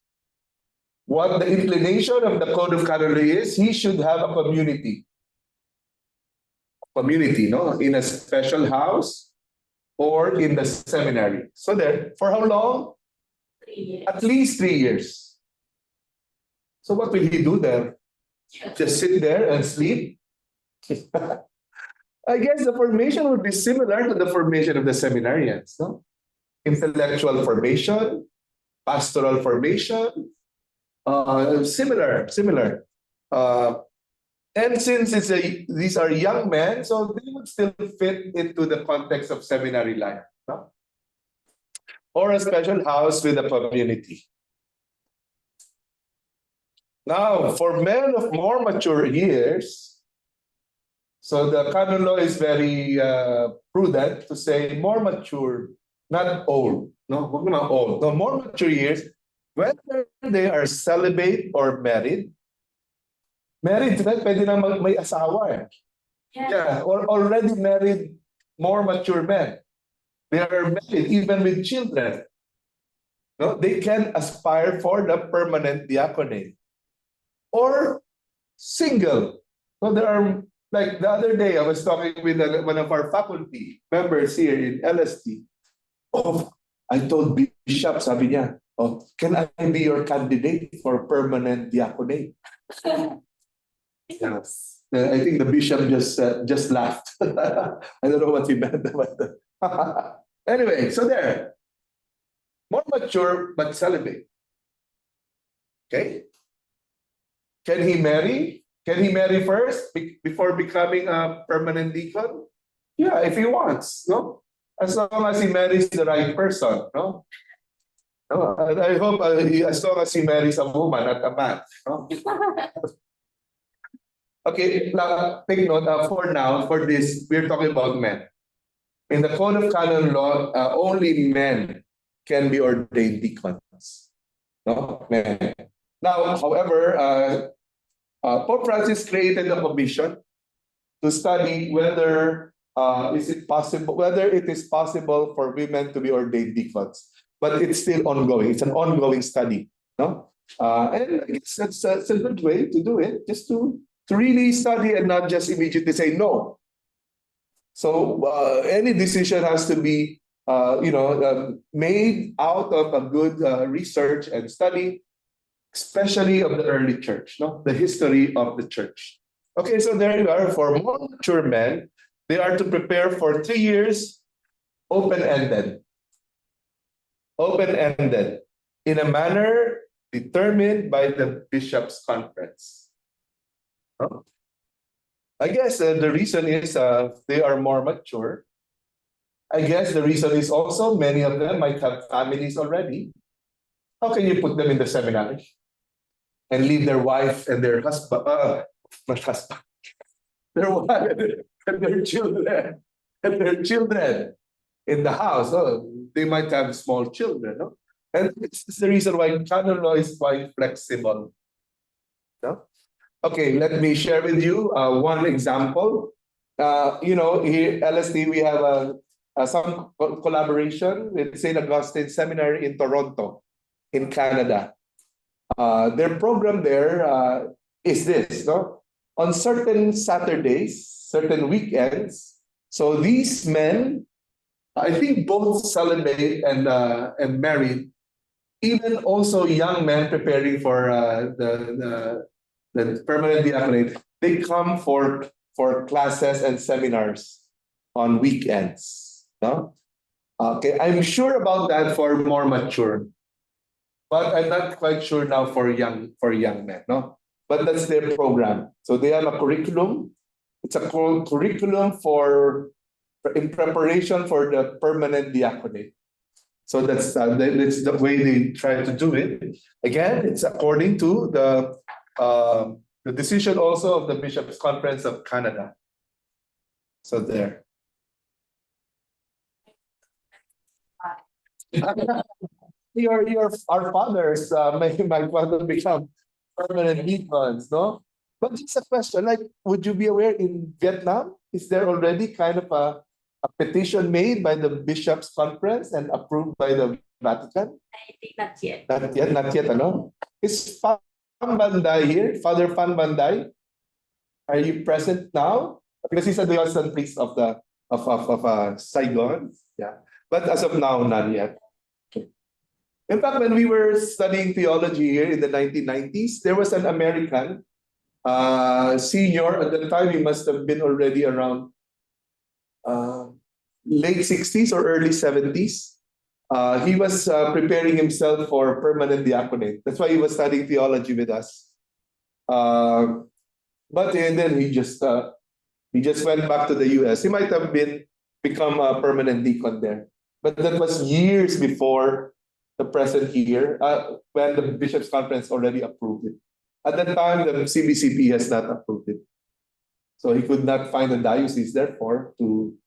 What the inclination of the Code of Canon Law is, he should have a community. Community, no? In a special house or in the seminary. So there, for how long? 3 years. At least 3 years. So what will he do there? Just sit there and sleep? I guess the formation would be similar to the formation of the seminarians, no? Intellectual formation, pastoral formation, similar. And since these are young men, so they would still fit into the context of seminary life, no? Or a special house with a community. Now, for men of more mature years, so the canon law is very prudent to say more mature, not old. No, not old. No, more mature years, whether they are celibate or married. Married, right? Pwede na may asawa eh. Yeah, or already married, more mature men. They are married even with children. No, they can aspire for the permanent diaconate. Or single. So there are, like the other day, I was talking with one of our faculty members here in LST. Oh, I told Bishop, sabi niya, oh, can I be your candidate for permanent diaconate? Yes. I think the bishop just laughed. I don't know what he meant about that. Anyway, so there. More mature but celibate. Okay? Can he marry? Can he marry first before becoming a permanent deacon? Yeah, if he wants, no? As long as he marries the right person, no? No, I hope as long as he marries a woman, not a man. No? Okay, take note, for now, for this, we're talking about men. In the Code of Canon Law, only men can be ordained deacons. No? Men. Now, however, Pope Francis created a commission to study whether whether it is possible for women to be ordained deacons. But it's still ongoing. It's an ongoing study. No? And I guess that's a good way to do it, just to really study and not just immediately say no. So any decision has to be made out of a good research and study, especially of the early church, no? The history of the church. Okay, so there you are. For more mature men, they are to prepare for 3 years, open-ended. Open-ended, in a manner determined by the bishop's conference. Huh? I guess the reason is they are more mature. I guess the reason is also many of them might have families already. How can you put them in the seminary and leave their wife and their husband, not husband, their wife and their children in the house? Oh, they might have small children, no? And it's the reason why canon law is quite flexible. No? Okay, let me share with you one example. Here LST, we have some collaboration with St. Augustine Seminary in Toronto, in Canada. Their program there is this, no? On certain Saturdays, certain weekends, so these men, I think both celibate and married, even also young men preparing for the permanent diaconate, they come for classes and seminars on weekends. No? Okay, I'm sure about that for more mature, but I'm not quite sure now for young men. No, but that's their program. So they have a curriculum. It's a curriculum in preparation for the permanent diaconate. So that's the way they try to do it. Again, it's according to the decision also of the Bishops' Conference of Canada. So there. Our fathers, my father become permanent deacons, no? But just a question, like, would you be aware in Vietnam? Is there already kind of a petition made by the Bishops' Conference and approved by the Vatican? I think not yet. Not yet, ano? Is Fan Banday here? Father Fan Banday? Are you present now? Because he's a diocesan priest of Saigon. Yeah. But as of now, none yet. In fact, when we were studying theology here in the 1990s, there was an American senior. At the time, he must have been already around late 60s or early 70s. He was preparing himself for permanent diaconate. That's why he was studying theology with us. But and then he just went back to the US. He might have become a permanent deacon there. But that was years before the present year, when the Bishops' Conference already approved it. At that time, the CBCP has not approved it. So he could not find a diocese, therefore, to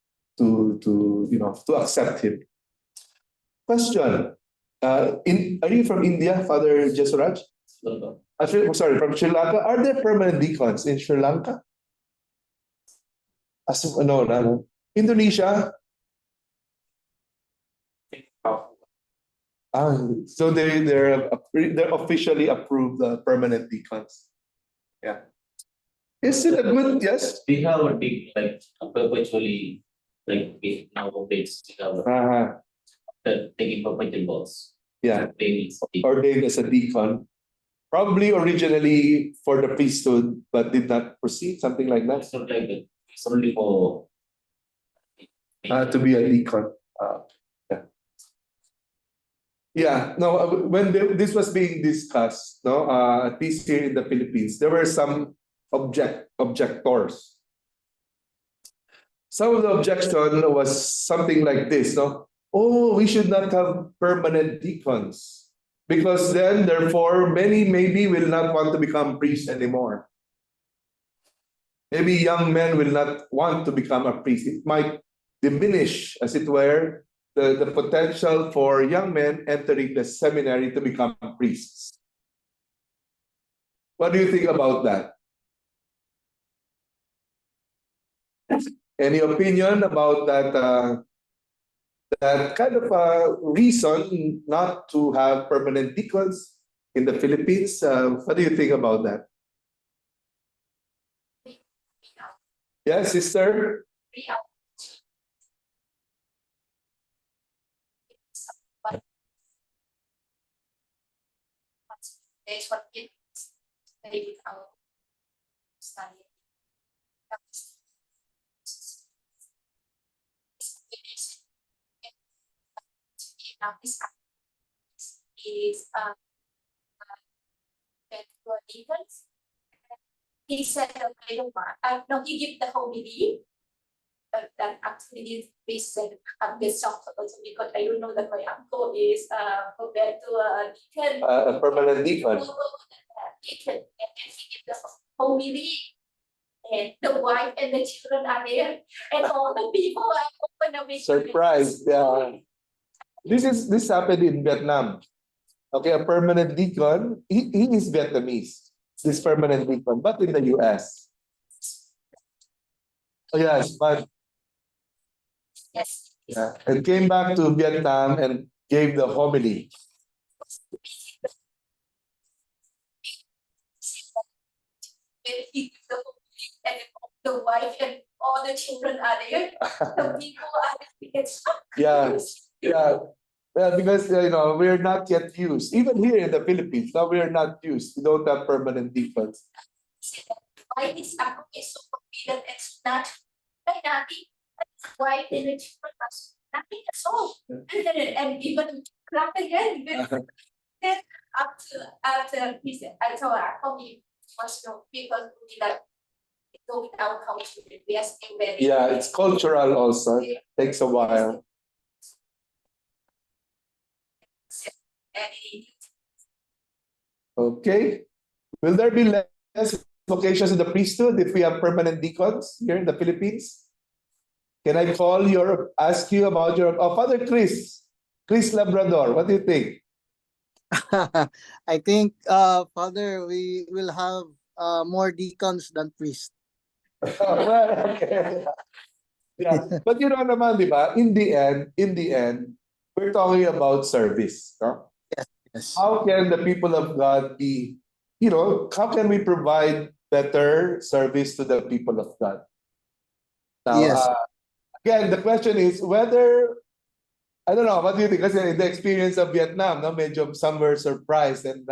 accept him. Question. Are you from India, Father Jesuraj? Sorry, from Sri Lanka. Are there permanent deacons in Sri Lanka? No. Indonesia? So they're officially approved permanent deacons. Yeah. Is it a good yes? We have a big perpetually nowadays we have taking perpetual vows. Yeah. Ordained Ordained as a deacon. Probably originally for the priesthood, but did not proceed, something like that. It's not like that. It's only for To be a deacon. Yeah, no, when this was being discussed, no, at least here in the Philippines, there were some objectors. Some of the objection was something like this, no? Oh, we should not have permanent deacons because then, therefore, many maybe will not want to become priests anymore. Maybe young men will not want to become a priest. It might diminish, as it were, the potential for young men entering the seminary to become priests. What do you think about that? Any opinion about that that kind of reason not to have permanent deacons in the Philippines? What do you think about that? Yes, sister? That's what it is. Maybe our study. Is demons. He said, okay, no, he gave the homily. That actually is based on this song also because I don't know that my uncle is compared to a deacon. A permanent deacon. Deacon, and then he gave the homily, and the wife and the children are there, and all the people are open a bit. Surprised, yeah. This happened in Vietnam. Okay, a permanent deacon, he is Vietnamese, this permanent deacon, but in the US. Oh, yes, but Yes. yeah, and came back to Vietnam and gave the homily. When he gives the homily and the wife and all the children are there, the people are getting shocked. Yeah, yeah. Well, because we're not yet used. Even here in the Philippines, now we're not used. We don't have permanent deacons. Why this uncle is so confident and so not dynamic? Why the children are nothing at all? And even clap again. Then after he said, I told her, he was people who did that go with our culture. We are still very It's cultural also. It takes a while. Okay. Will there be less vocations in the priesthood if we have permanent deacons here in the Philippines? Can I ask you about Father Chris Labrador, what do you think? I think, Father, we will have more deacons than priests. Well, okay. Yeah, but you know naman, di ba? In the end, we're talking about service. No? Yes. How can the people of God be, how can we provide better service to the people of God? Now, Yes. again, the question is whether, I don't know, what do you think? Kasi in the experience of Vietnam, no, medyo some were surprised and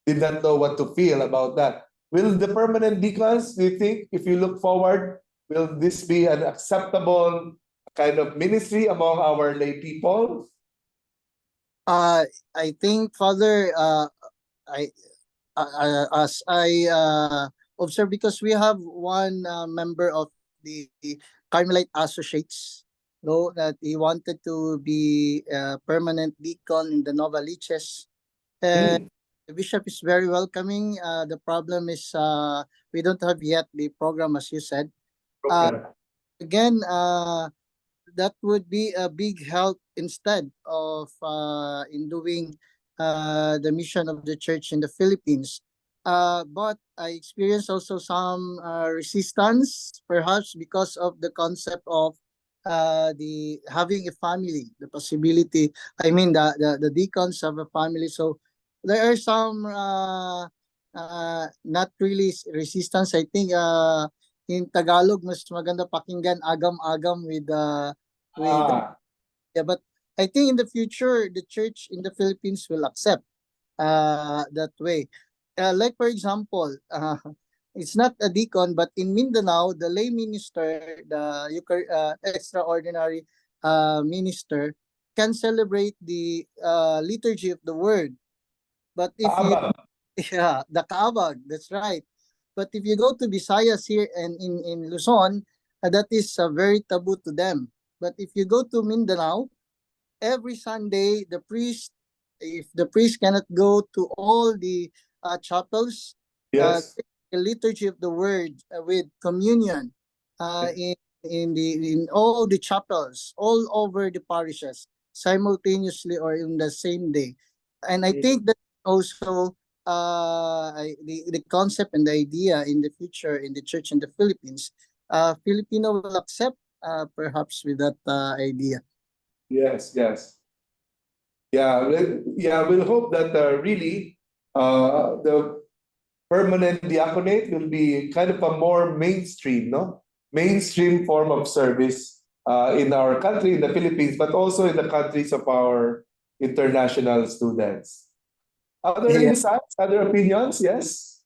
did not know what to feel about that. Will the permanent deacons, do you think, if you look forward, will this be an acceptable kind of ministry among our lay people? I think, Father, I as I observe, because we have one member of the Carmelite Associates, no, that he wanted to be a permanent deacon in the Novaliches. And Hmm. the bishop is very welcoming. The problem is we don't have yet the program, as you said. Okay. Again, that would be a big help instead of in doing the mission of the church in the Philippines. But I experienced also some resistance, perhaps because of the concept of the having a family, the possibility. I mean, the deacons have a family, so there are some not really resistance. I think in Tagalog, mas maganda pakinggan agam-agam with Ah, yeah, but I think in the future the church in the Philippines will accept that way. Like for example, it's not a deacon, but in Mindanao, the lay minister, the extraordinary minister, can celebrate the liturgy of the word. But if you kaabang. yeah, the kaabag, that's right. But if you go to Visayas here and in Luzon, that is very taboo to them. But if you go to Mindanao, every Sunday, if the priest cannot go to all the chapels, Yes. the liturgy of the word with communion in all the chapels, all over the parishes, simultaneously or in the same day. And I think that also the concept and the idea in the future in the church in the Philippines, Filipino will accept perhaps with that idea. Yes, yes. Yeah, we'll hope that really the permanent diaconate will be kind of a more mainstream, no? Mainstream form of service in our country, in the Philippines, but also in the countries of our international students. Other Yeah. insights, other opinions? Yes?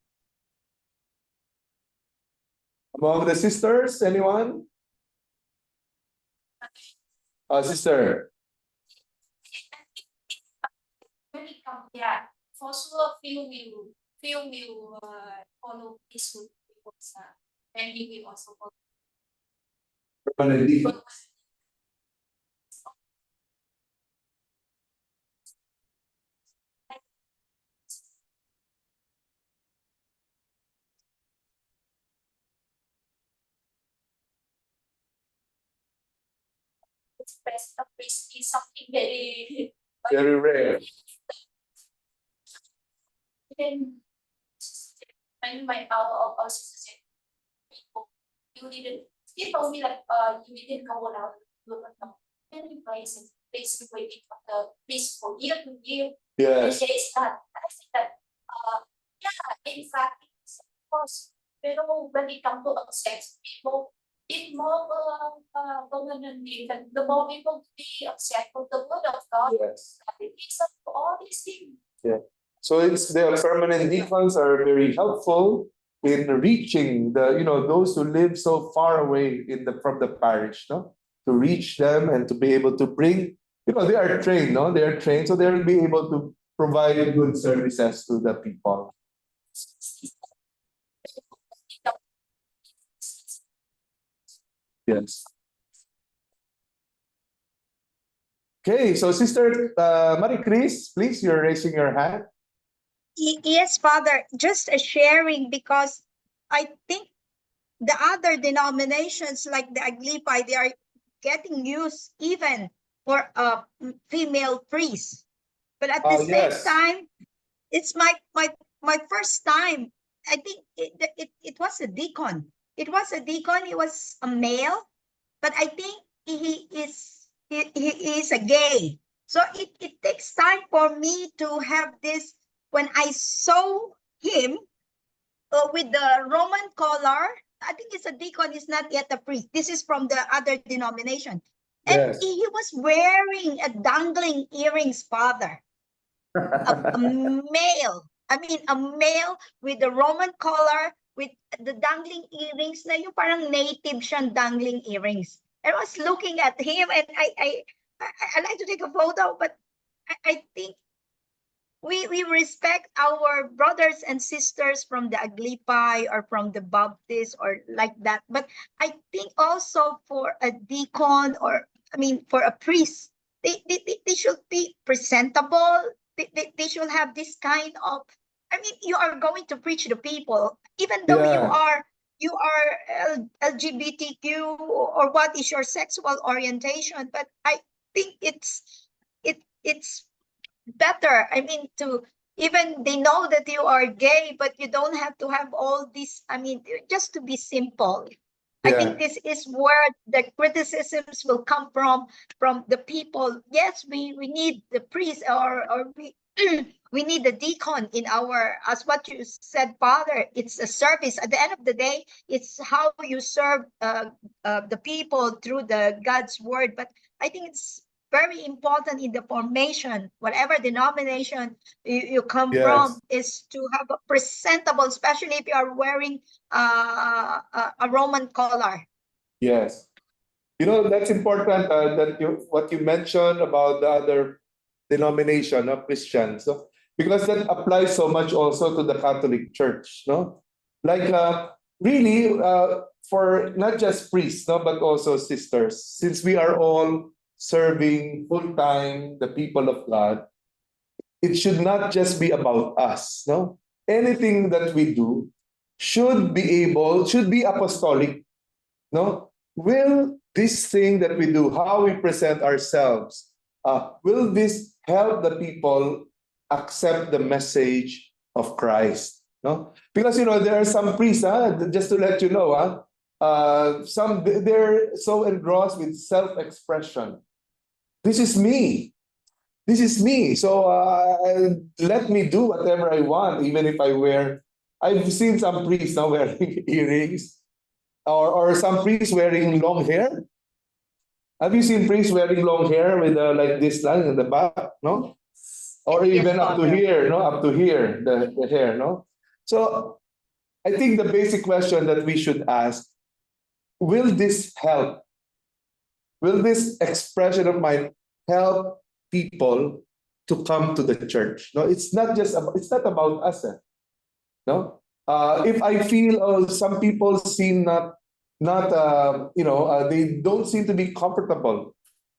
Among the sisters, anyone? Sister. When it comes, yeah, for sure, few will follow this route because and he will also follow. Permanent deacon. Express the priest is something very Very rare. then my power of also said you didn't he told me like you didn't go around look at them many places basically waiting for the priest for year to year. Yes. And there is that I think that yeah in fact it's of course pero when it comes to access people it more permanently that the more people be accept of the word of God. Yes. It gives up all these things. Yeah. So it's the permanent deacons are very helpful in reaching those who live so far away from the parish, no? To reach them and to be able to bring, they are trained, no? They are trained, so they'll be able to provide good services to the people. Yes. Okay, so Sister Marie Chris, please, you're raising your hand. Yes, Father, just a sharing because I think the other denominations like the Aglipai, they are getting used even for a female priest. But at the same Yes. time, it's my first time. I think it was a deacon. it was a deacon. He was a male, but I think he is a gay. So it takes time for me to have this. When I saw him with the Roman collar, I think it's a deacon. He's not yet a priest. This is from the other denomination. And Yes. he was wearing a dangling earrings, Father. A male. I mean, a male with the Roman collar, with the dangling earrings na yung parang native siyang dangling earrings. And I was looking at him, and I like to take a photo, but I think we respect our brothers and sisters from the Aglipai or from the Baptist or like that. But I think also for a deacon, or I mean for a priest, they should be presentable. They should have this kind of, I mean, you are going to preach to people, even though Yeah. you are LGBTQ, or what is your sexual orientation. But I think it's better. I mean, to even they know that you are gay, but you don't have to have all this. I mean, just to be simple. I think Yeah. this is where the criticisms will come from the people. Yes, we need the priest, or we we need the deacon in our, as what you said, Father. It's a service. At the end of the day, it's how you serve the people through the God's word. But I think it's very important in the formation, whatever denomination you come from, Yes. is to have a presentable, especially if you are wearing a Roman collar. Yes. You know, that's important that what you mentioned about the other denomination of Christians, no? Because that applies so much also to the Catholic Church, no? Like really for not just priests, no, but also sisters, since we are all serving full time the people of God, it should not just be about us, no? Anything that we do should be apostolic, no? Will this thing that we do, how we present ourselves, will this help the people accept the message of Christ? No? Because there are some priests, just to let you know, some they're so engrossed with self-expression. This is me. This is me. So let me do whatever I want, even if I wear. I've seen some priests now wearing earrings, or some priests wearing long hair. Have you seen priests wearing long hair with like this line in the back? No, or even up to Father. here. No, up to here the hair. No. So I think the basic question that we should ask: will this help? Will this expression of mine help people to come to the church? No, it's not about us. No, if I feel some people seem not they don't seem to be comfortable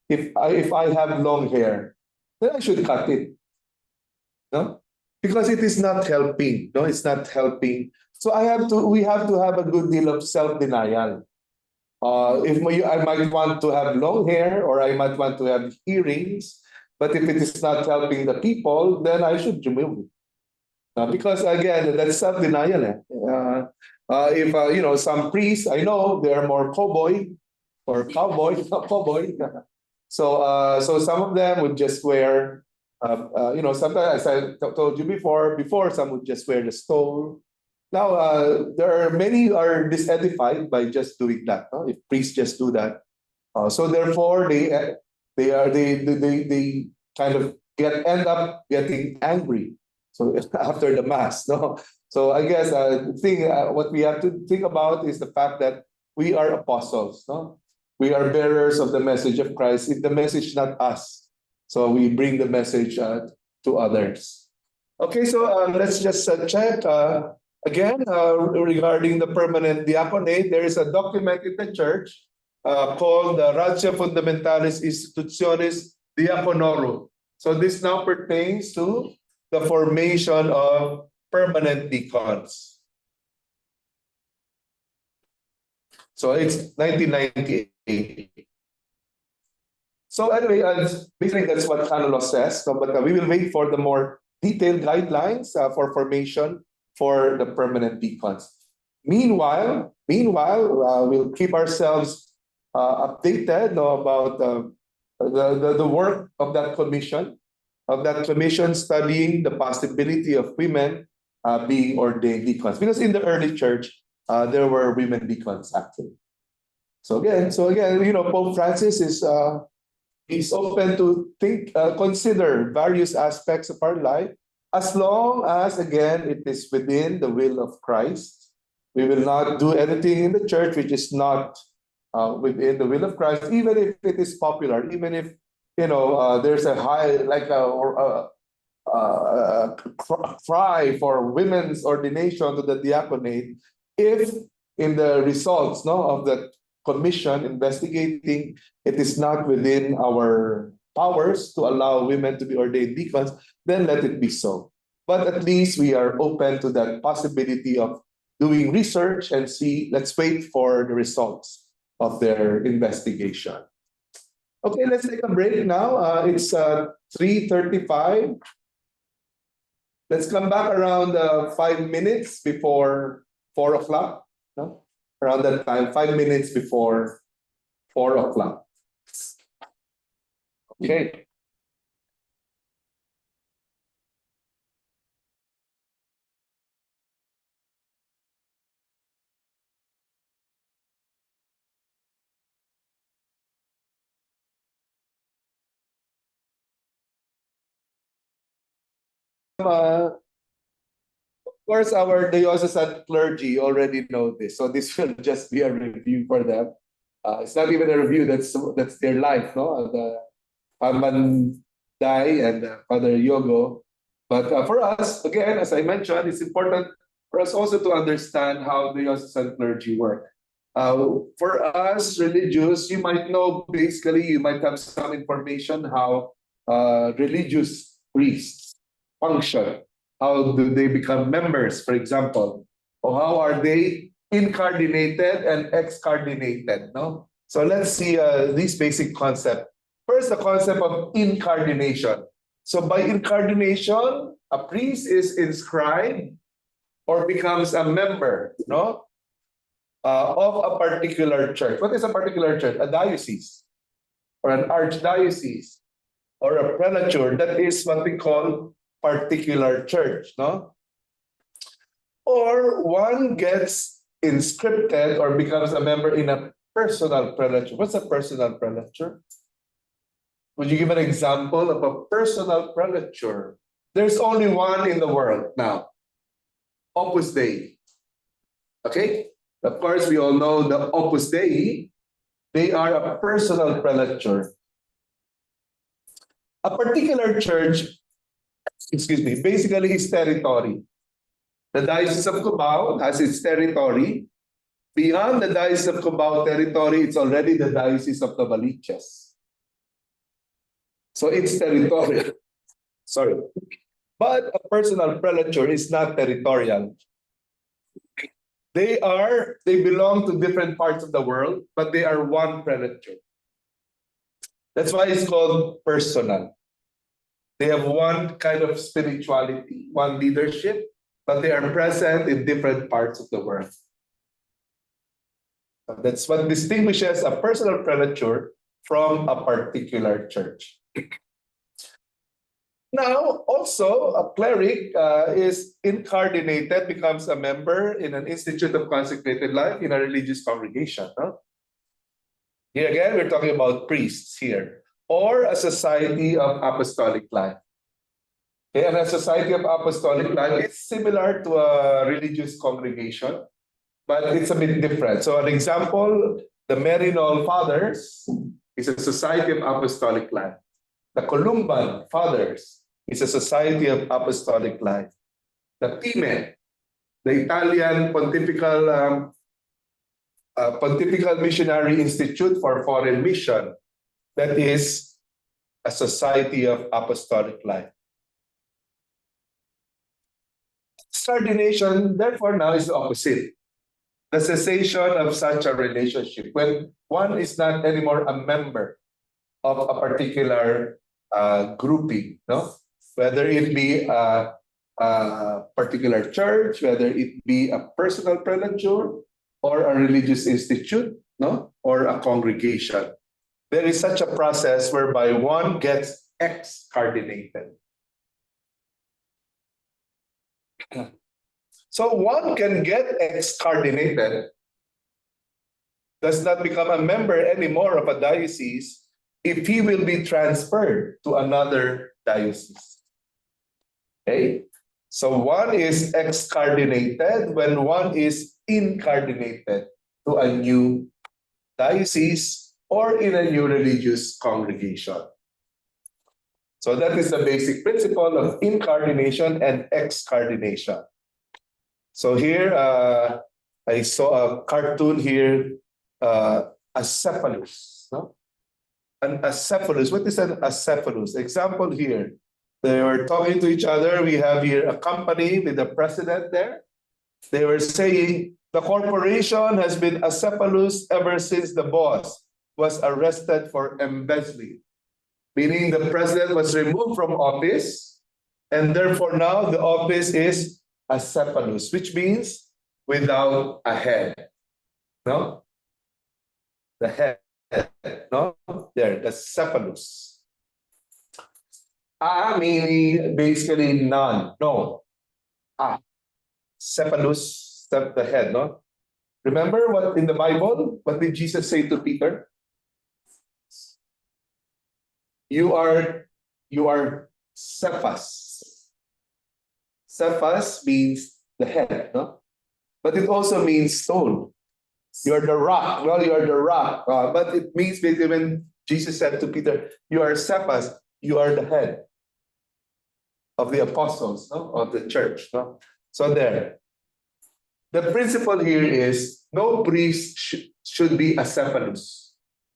if I have long hair, then I should cut it. No, because it is not helping. No, it's not helping. So we have to have a good deal of self-denial. I might want to have long hair, or I might want to have earrings, but if it is not helping the people, then I should remove it. Because again, that's self-denial. If some priests, I know they are more cowboy or cowboy, cowboy. So some of them would just wear, sometimes, as I told you before some would just wear the stole. Now, there are many are disedified by just doing that. If priests just do that, so therefore they kind of end up getting angry. So after the mass, no. So I guess the thing what we have to think about is the fact that we are apostles, no. We are bearers of the message of Christ. If the message not us, so we bring the message to others. Okay, so let's just check. Again, regarding the permanent diaconate, there is a document in the church called the Ratio Fundamentalis Institutionis Diaconorum. So this now pertains to the formation of permanent deacons. So it's 1998. So anyway, basically that's what canon law says. So, but we will wait for the more detailed guidelines for formation for the permanent deacons. Meanwhile, we'll keep ourselves updated, about the work of that commission, studying the possibility of women being ordained deacons. Because in the early church, there were women deacons actually. So again, Pope Francis is open to consider various aspects of our life, as long as, again, it is within the will of Christ. We will not do anything in the church which is not within the will of Christ, even if it is popular, even if there's a high, like a cry for women's ordination to the diaconate. If in the results of the commission investigating, it is not within our powers to allow women to be ordained deacons, then let it be so. But at least we are open to that possibility of doing research and see. Let's wait for the results of their investigation. Okay, let's take a break now. It's 3:35. Let's come back around 5 minutes before 4 o'clock. No? Around that time, 5 minutes before 4 o'clock. Okay. Of course, our diocesan clergy already know this, so this will just be a review for them. It's not even a review; that's their life, no? The Paman Dai and Father Yogo. But for us, again, as I mentioned, it's important for us also to understand how diocesan clergy work. For us, religious, you might know, basically, you might have some information how religious priests function. How do they become members, for example? Or how are they incardinated and excardinated? No? So let's see these basic concepts. First, the concept of incardination. So by incardination, a priest is inscribed or becomes a member, no, of a particular church. What is a particular church? A diocese or an archdiocese or a prelature. That is what we call particular church, no? Or one gets inscripted or becomes a member in a personal prelature. What's a personal prelature? Would you give an example of a personal prelature? There's only one in the world now. Opus Dei. Okay? Of course, we all know the Opus Dei. They are a personal prelature. A particular church, basically is territory. The Diocese of Cubao has its territory. Beyond the Diocese of Cubao territory, it's already the Diocese of Novaliches. So it's territorial. Sorry. But a personal prelature is not territorial. They belong to different parts of the world, but they are one prelature. That's why it's called personal. They have one kind of spirituality, one leadership, but they are present in different parts of the world. That's what distinguishes a personal prelature from a particular church. Now, also, a cleric is incardinated, becomes a member in an institute of consecrated life in a religious congregation. No? Here again, we're talking about priests here, or a society of apostolic life. Okay, and a society of apostolic life is similar to a religious congregation, but it's a bit different. So an example, the Merinol Fathers is a society of apostolic life. The Columban Fathers is a society of apostolic life. The PIME, the Italian Pontifical Missionary Institute for Foreign Mission, that is a society of apostolic life. Excardination, therefore, now is the opposite. The cessation of such a relationship, when one is not anymore a member of a particular grouping, no? Whether it be a particular church, whether it be a personal prelature or a religious institute, no, or a congregation. There is such a process whereby one gets excardinated. So one can get excardinated, does not become a member anymore of a diocese if he will be transferred to another diocese. Okay? So one is excardinated when one is incardinated to a new diocese or in a new religious congregation. So that is the basic principle of incardination and excardination. So here, I saw a cartoon here, acephalus. No? An acephalus. What is an acephalus? Example here. They were talking to each other. We have here a company with the president there. They were saying the corporation has been acephalus ever since the boss was arrested for embezzling. Meaning the president was removed from office, and therefore now the office is acephalus, which means without a head. No? The head. No? There, the cephalus. Meaning basically none. No. Cephalus, the head, no? Remember what in the Bible? What did Jesus say to Peter? You are Cephas. Cephas means the head, no? But it also means stone. You are the rock. Well, you are the rock. But it means basically when Jesus said to Peter, you are Cephas, you are the head of the apostles, no? Of the church. No? So there. The principle here is no priest should be a cephalus.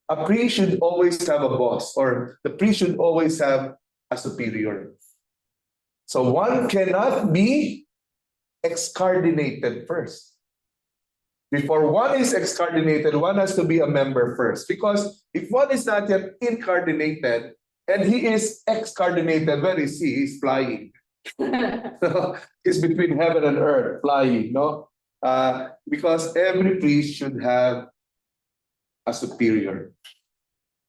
A priest should always have a boss, or the priest should always have a superior. So one cannot be excardinated first. Before one is excardinated, one has to be a member first. Because if one is not yet incardinated and he is excardinated, where is he? He's flying. He's between heaven and earth, flying, no? Because every priest should have a superior.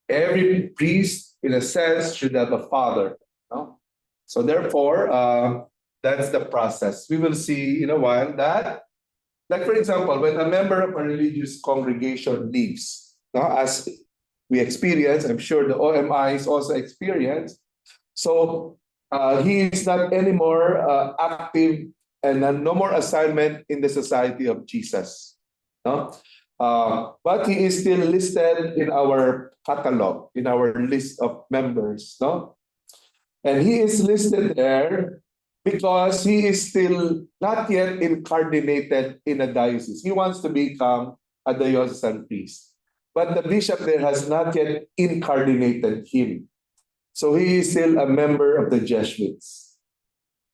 Every priest, in a sense, should have a father. No? So therefore, that's the process. We will see in a while that, like for example, when a member of a religious congregation leaves, no, as we experience, I'm sure the OMIs also experience, so he is not anymore active and no more assignment in the Society of Jesus. No? But he is still listed in our catalog, in our list of members. No? And he is listed there because he is still not yet incardinated in a diocese. He wants to become a diocesan priest. But the bishop there has not yet incardinated him. So he is still a member of the Jesuits.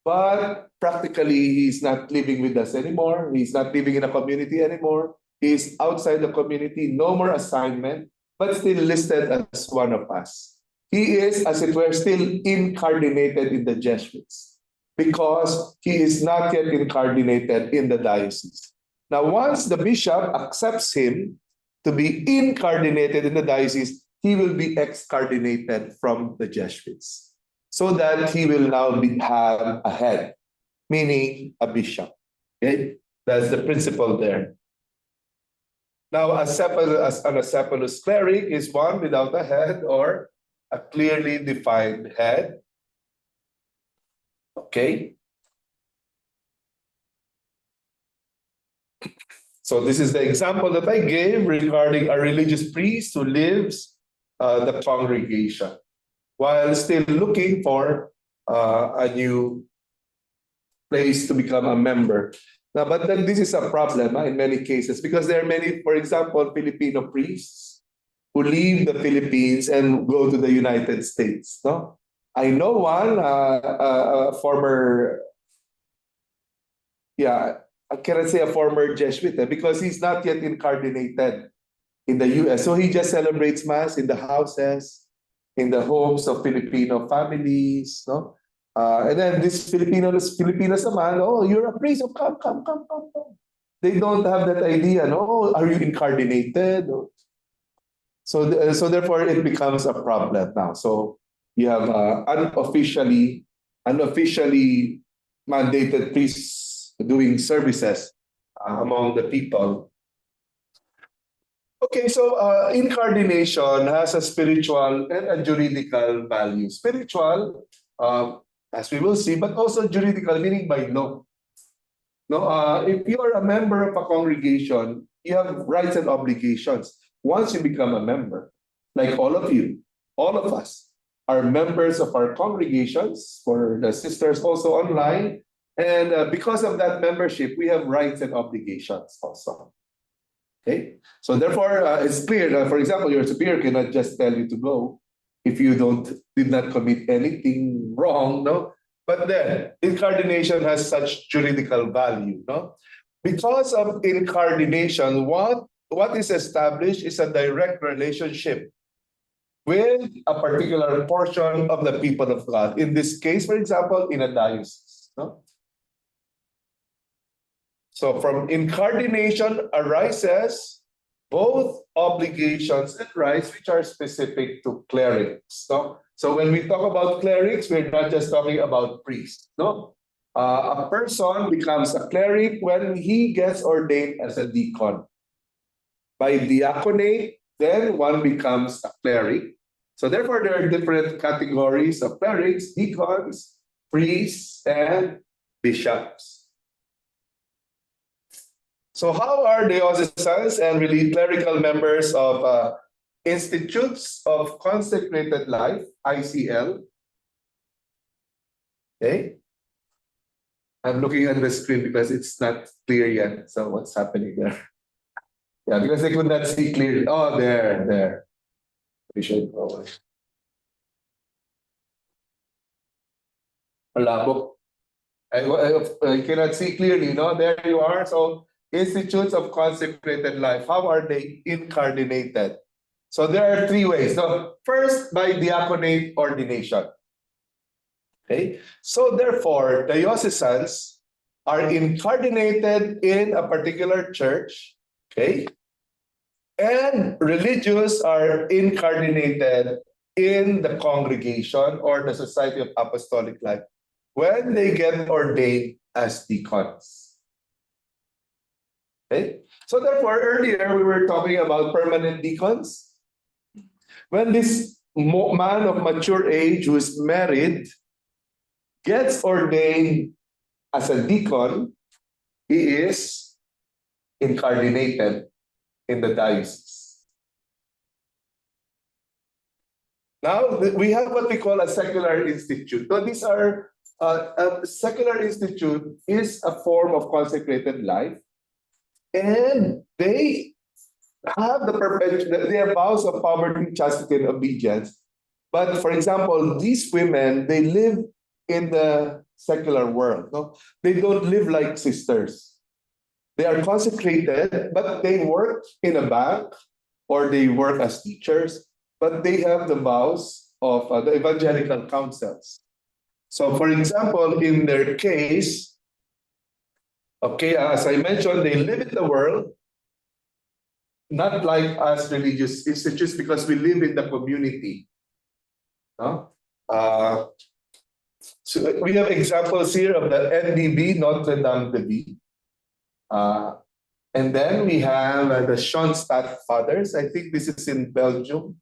But practically, he's not living with us anymore. He's not living in a community anymore. He's outside the community, no more assignment, but still listed as one of us. He is, as it were, still incardinated in the Jesuits because he is not yet incardinated in the diocese. Now, once the bishop accepts him to be incardinated in the diocese, he will be excardinated from the Jesuits so that he will now have a head, meaning a bishop. Okay? That's the principle there. Now, an acephalus cleric is one without a head or a clearly defined head. Okay? So this is the example that I gave regarding a religious priest who lives the congregation while still looking for a new place to become a member. Now, but then this is a problem in many cases because there are many, for example, Filipino priests who leave the Philippines and go to the United States. No, I know one, a former, I cannot say a former Jesuit because he's not yet incardinated in the U.S. So he just celebrates Mass in the houses, in the homes of Filipino families. No, And then these Filipinos naman, oh, you're a priest, oh, come. They don't have that idea, no? Are you incarnated? So therefore, it becomes a problem now. So you have unofficially mandated priests doing services among the people. Okay, so incarnation has a spiritual and a juridical value. Spiritual, as we will see, but also juridical, meaning by law. No, if you are a member of a congregation, you have rights and obligations. Once you become a member, like all of you, all of us are members of our congregations, for the sisters also online, and because of that membership, we have rights and obligations also. Okay, so therefore, it's clear that, for example, your superior cannot just tell you to go if you did not commit anything wrong, no? But then, incarnation has such juridical value, no? Because of incarnation, what is established is a direct relationship with a particular portion of the people of God. In this case, for example, in a diocese, no? So from incarnation arises both obligations and rights which are specific to clerics, no? So when we talk about clerics, we're not just talking about priests, no? A person becomes a cleric when he gets ordained as a deacon. By diaconate, then one becomes a cleric. So therefore, there are different categories of clerics: deacons, priests, and bishops. So how are diocesans and really clerical members of Institutes of Consecrated Life, ICL? Okay. I'm looking at the screen because it's not clear yet. So what's happening there? Yeah, because they could not see clearly. Oh, there. We should go. Malabo. I cannot see clearly, no? There you are. So Institutes of Consecrated Life, how are they incarnated? So there are three ways. So first, by diaconate ordination. Okay, so therefore, diocesans are incarnated in a particular church, okay? And religious are incarnated in the congregation or the Society of Apostolic Life when they get ordained as deacons. Okay? So therefore, earlier we were talking about permanent deacons. When this man of mature age who is married gets ordained as a deacon, he is incarnated in the diocese. Now, we have what we call a secular institute. So these are, a secular institute is a form of consecrated life, and they have they have vows of poverty, chastity, and obedience. But for example, these women, they live in the secular world. No? They don't live like sisters. They are consecrated, but they work in a bank or they work as teachers, but they have the vows of the evangelical councils. So for example, in their case, okay, as I mentioned, they live in the world, not like us religious institutes, because we live in the community. No? So we have examples here of the NDB, Notre Dame de Vie. And then we have the Schoenstatt Fathers. I think this is in Belgium.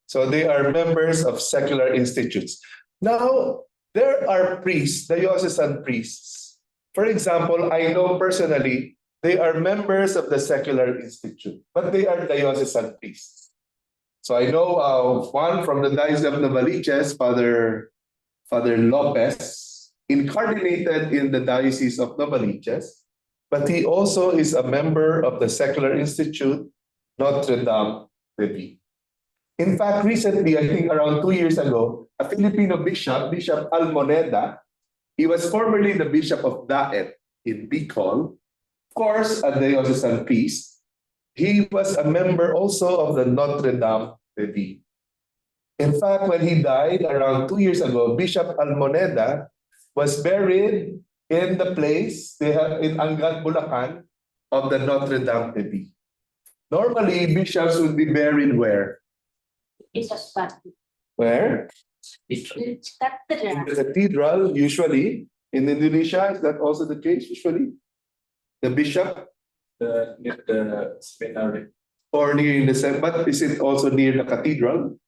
So they are members of secular institutes. Now, there are priests, diocesan priests. For example, I know personally, they are members of the secular institute, but they are diocesan priests. So I know one from the Diocese of Novaliches, Father Lopez, incarnated in the Diocese of Novaliches, but he also is a member of the secular institute, Notre Dame de Vie. In fact, recently, I think around 2 years ago, a Filipino bishop, Bishop Almoneda, he was formerly the Bishop of Daet in Bicol, of course, a diocesan priest. He was a member also of the Notre Dame de Vie. In fact, when he died around 2 years ago, Bishop Almoneda was buried in the place they have in Angat, Bulacan of the Notre Dame Abbey. Normally, bishops would be buried where? It's a spot. Where? It's In the cathedral, usually. In Indonesia, is that also the case usually? The bishop? Near the seminary. Or near the cemetery, but is it also near the cathedral?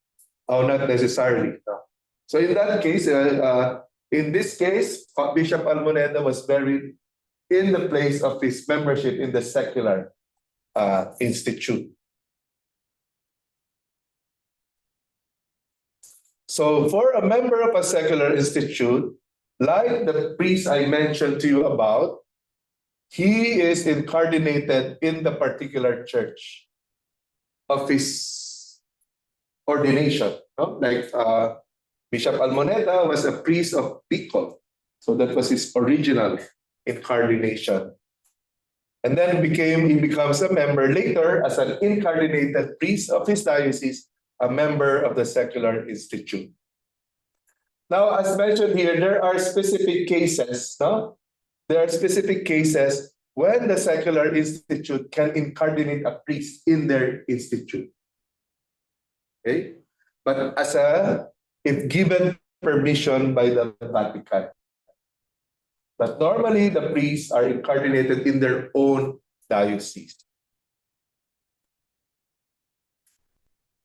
Oh, not necessarily. No. So in that case, in this case, Bishop Almoneda was buried in the place of his membership in the secular institute. So for a member of a secular institute, like the priest I mentioned to you about, he is incardinated in the particular church of his ordination. No? Like Bishop Almoneda was a priest of Bicol. So that was his original incardination. And then he becomes a member later as an incardinated priest of his diocese, a member of the secular institute. Now, as mentioned here, there are specific cases, no? There are specific cases when the secular institute can incardinate a priest in their institute. Okay? But if given permission by the Vatican. But normally the priests are incardinated in their own diocese.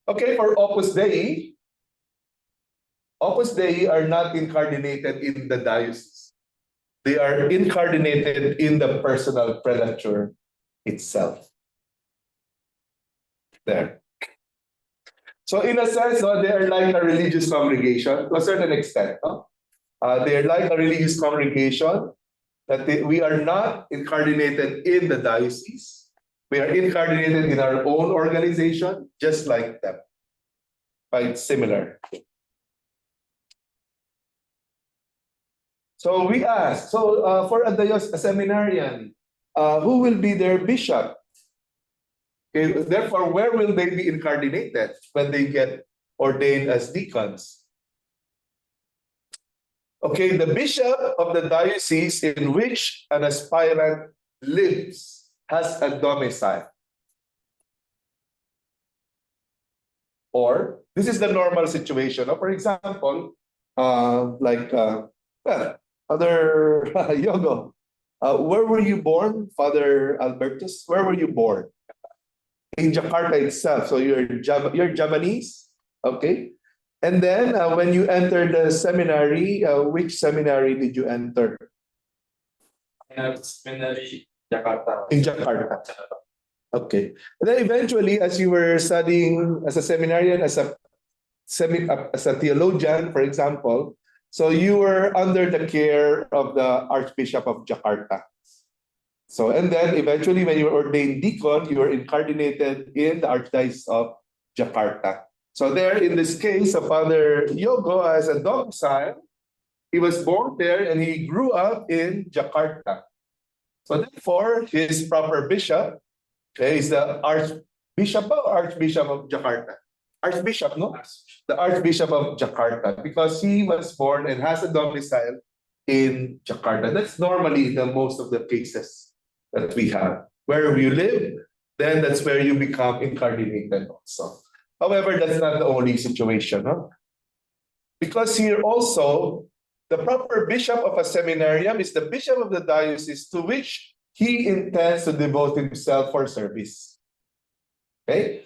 Okay, for Opus Dei are not incardinated in the diocese. They are incardinated in the personal prelature itself. There. So in a sense, they are like a religious congregation to a certain extent. They are like a religious congregation that we are not incardinated in the diocese. We are incardinated in our own organization, just like them. Quite similar. So we ask, for a seminarian, who will be their bishop? Okay, therefore, where will they be incardinated when they get ordained as deacons? Okay, the bishop of the diocese in which an aspirant lives has a domicile. Or, this is the normal situation. For example, Father Yogo, where were you born, Father Albertus? Where were you born? In Jakarta itself. So you're Japanese, okay? And then when you entered the seminary, which seminary did you enter? Seminary, Jakarta. In Jakarta. Okay. And then eventually, as you were studying as a seminarian, as a theologian, for example, so you were under the care of the Archbishop of Jakarta. So, and then eventually when you were ordained deacon, you were incardinated in the Archdiocese of Jakarta. So there, in this case of Father Yogo as a domicile, he was born there and he grew up in Jakarta. So therefore, his proper bishop, okay, is the Archbishop of Jakarta. Archbishop, no? The Archbishop of Jakarta, because he was born and has a domicile in Jakarta. That's normally the most of the cases that we have. Wherever you live, then that's where you become incardinated also. However, that's not the only situation. No? Because here also, the proper bishop of a seminarium is the bishop of the diocese to which he intends to devote himself for service. Okay?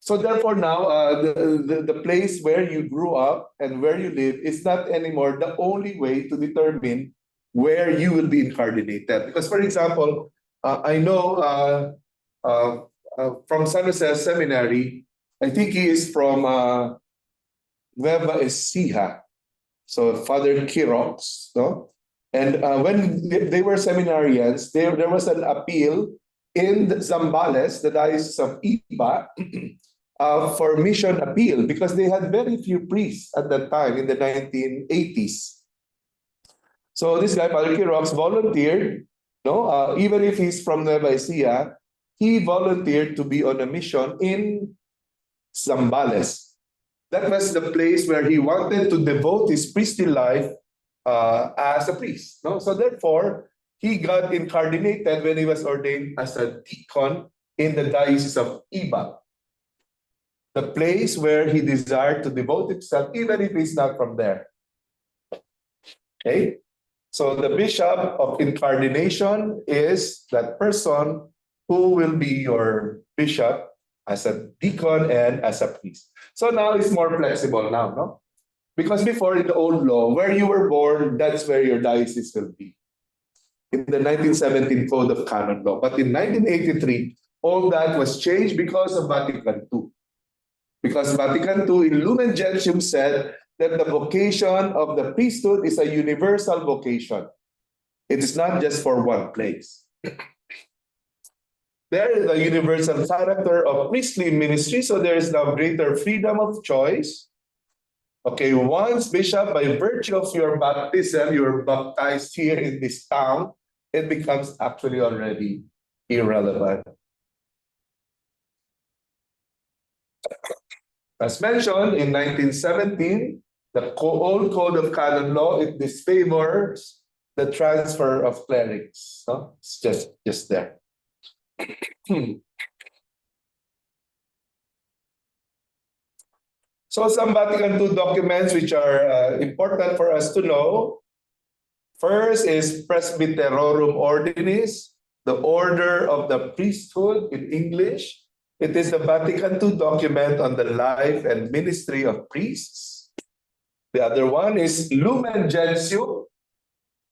So therefore now, the place where you grew up and where you live is not anymore the only way to determine where you will be incardinated. Because for example, I know from San Jose Seminary, I think he is from Nueva Ecija. So Father Kirox, no? And when they were seminarians, there was an appeal in Zambales, the Diocese of Iba, for mission appeal because they had very few priests at that time in the 1980s. So this guy, Father Kirox, volunteered, no? Even if he's from Nueva Ecija, he volunteered to be on a mission in Zambales. That was the place where he wanted to devote his priestly life as a priest. No? So therefore, he got incardinated when he was ordained as a deacon in the diocese of Iba, the place where he desired to devote himself, even if he's not from there. Okay? So the bishop of incardination is that person who will be your bishop as a deacon and as a priest. So now it's more flexible now, no? Because before in the old law, where you were born, that's where your diocese will be. In the 1917 Code of Canon Law. But in 1983, all that was changed because of Vatican II. Because Vatican II in Lumen Gentium said that the vocation of the priesthood is a universal vocation. It is not just for one place. There is a universal character of priestly ministry, so there is now greater freedom of choice. Okay, once bishop, by virtue of your baptism, you're baptized here in this town, it becomes actually already irrelevant. As mentioned in 1917, the old Code of Canon Law, it disfavors the transfer of clerics. No? It's just there. So some Vatican II documents which are important for us to know. First is Presbyterorum Ordinis, the order of the priesthood in English. It is the Vatican II document on the life and ministry of priests. The other one is Lumen Gentium.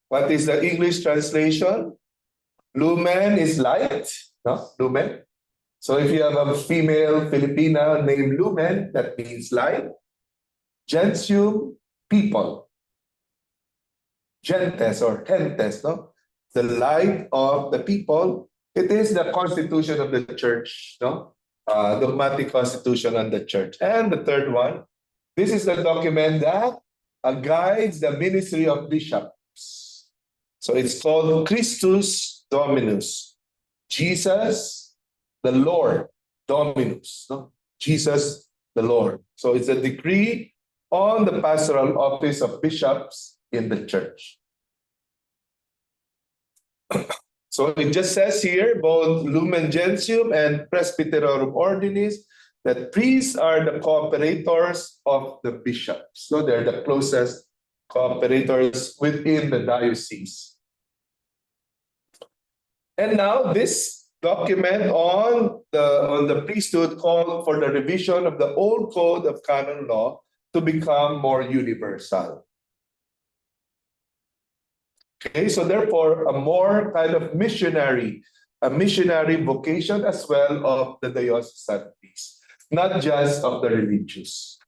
What is the English translation? Lumen is light, no? Lumen. So if you have a female Filipina named Lumen, that means light. Gentium, people. Gentes or gentes, no? The light of the people. It is the constitution of the church, no? Dogmatic constitution on the church. And the third one, this is the document that guides the ministry of bishops. So it's called Christus Dominus. Jesus, the Lord, Dominus, no? Jesus, the Lord. So it's a decree on the pastoral office of bishops in the church. So it just says here, both Lumen Gentium and Presbyterorum Ordinis, that priests are the cooperators of the bishops. So they're the closest cooperators within the diocese. And now this document on the priesthood called for the revision of the old Code of Canon Law to become more universal. Okay, so therefore, a more kind of missionary vocation as well of the diocesan priests, not just of the religious.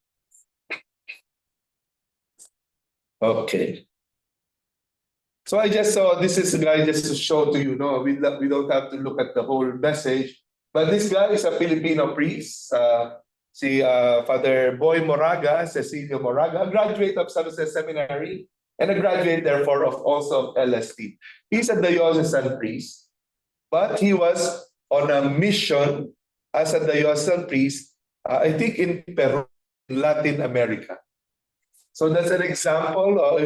Okay. So I just saw, this is a guy just to show to you, no, we don't have to look at the whole message, but this guy is a Filipino priest. Father Boy Moraga, Cecilio Moraga, a graduate of San Jose Seminary, and a graduate, therefore, also of LST. He's a diocesan priest, but he was on a mission as a diocesan priest, I think in Peru, Latin America. So that's an example of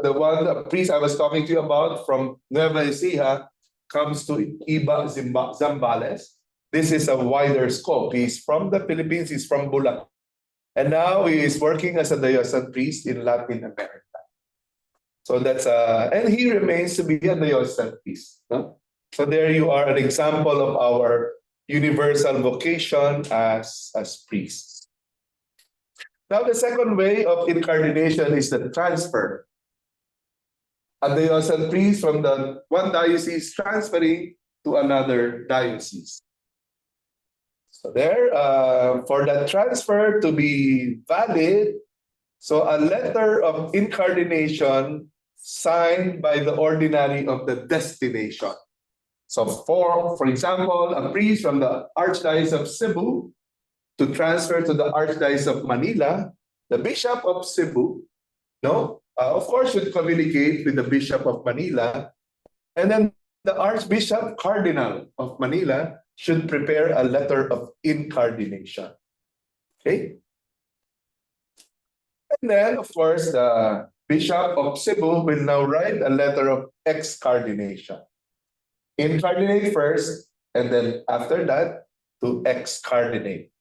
the priest I was talking to you about from Nueva Ecija comes to Iba, Zambales. This is a wider scope. He's from the Philippines, he's from Bulacan. And now he is working as a diocesan priest in Latin America. So that's and he remains to be a diocesan priest. No? So there you are, an example of our universal vocation as priests. Now the second way of incardination is the transfer. A diocesan priest from the one diocese transferring to another diocese. So there, for that transfer to be valid, so a letter of incardination signed by the ordinary of the destination. So for example, a priest from the Archdiocese of Cebu to transfer to the Archdiocese of Manila, the Bishop of Cebu, of course, should communicate with the Bishop of Manila, and then the Archbishop Cardinal of Manila should prepare a letter of incardination. Okay? And then, of course, the Bishop of Cebu will now write a letter of excardination. Incardinate first, and then after that, to excardinate.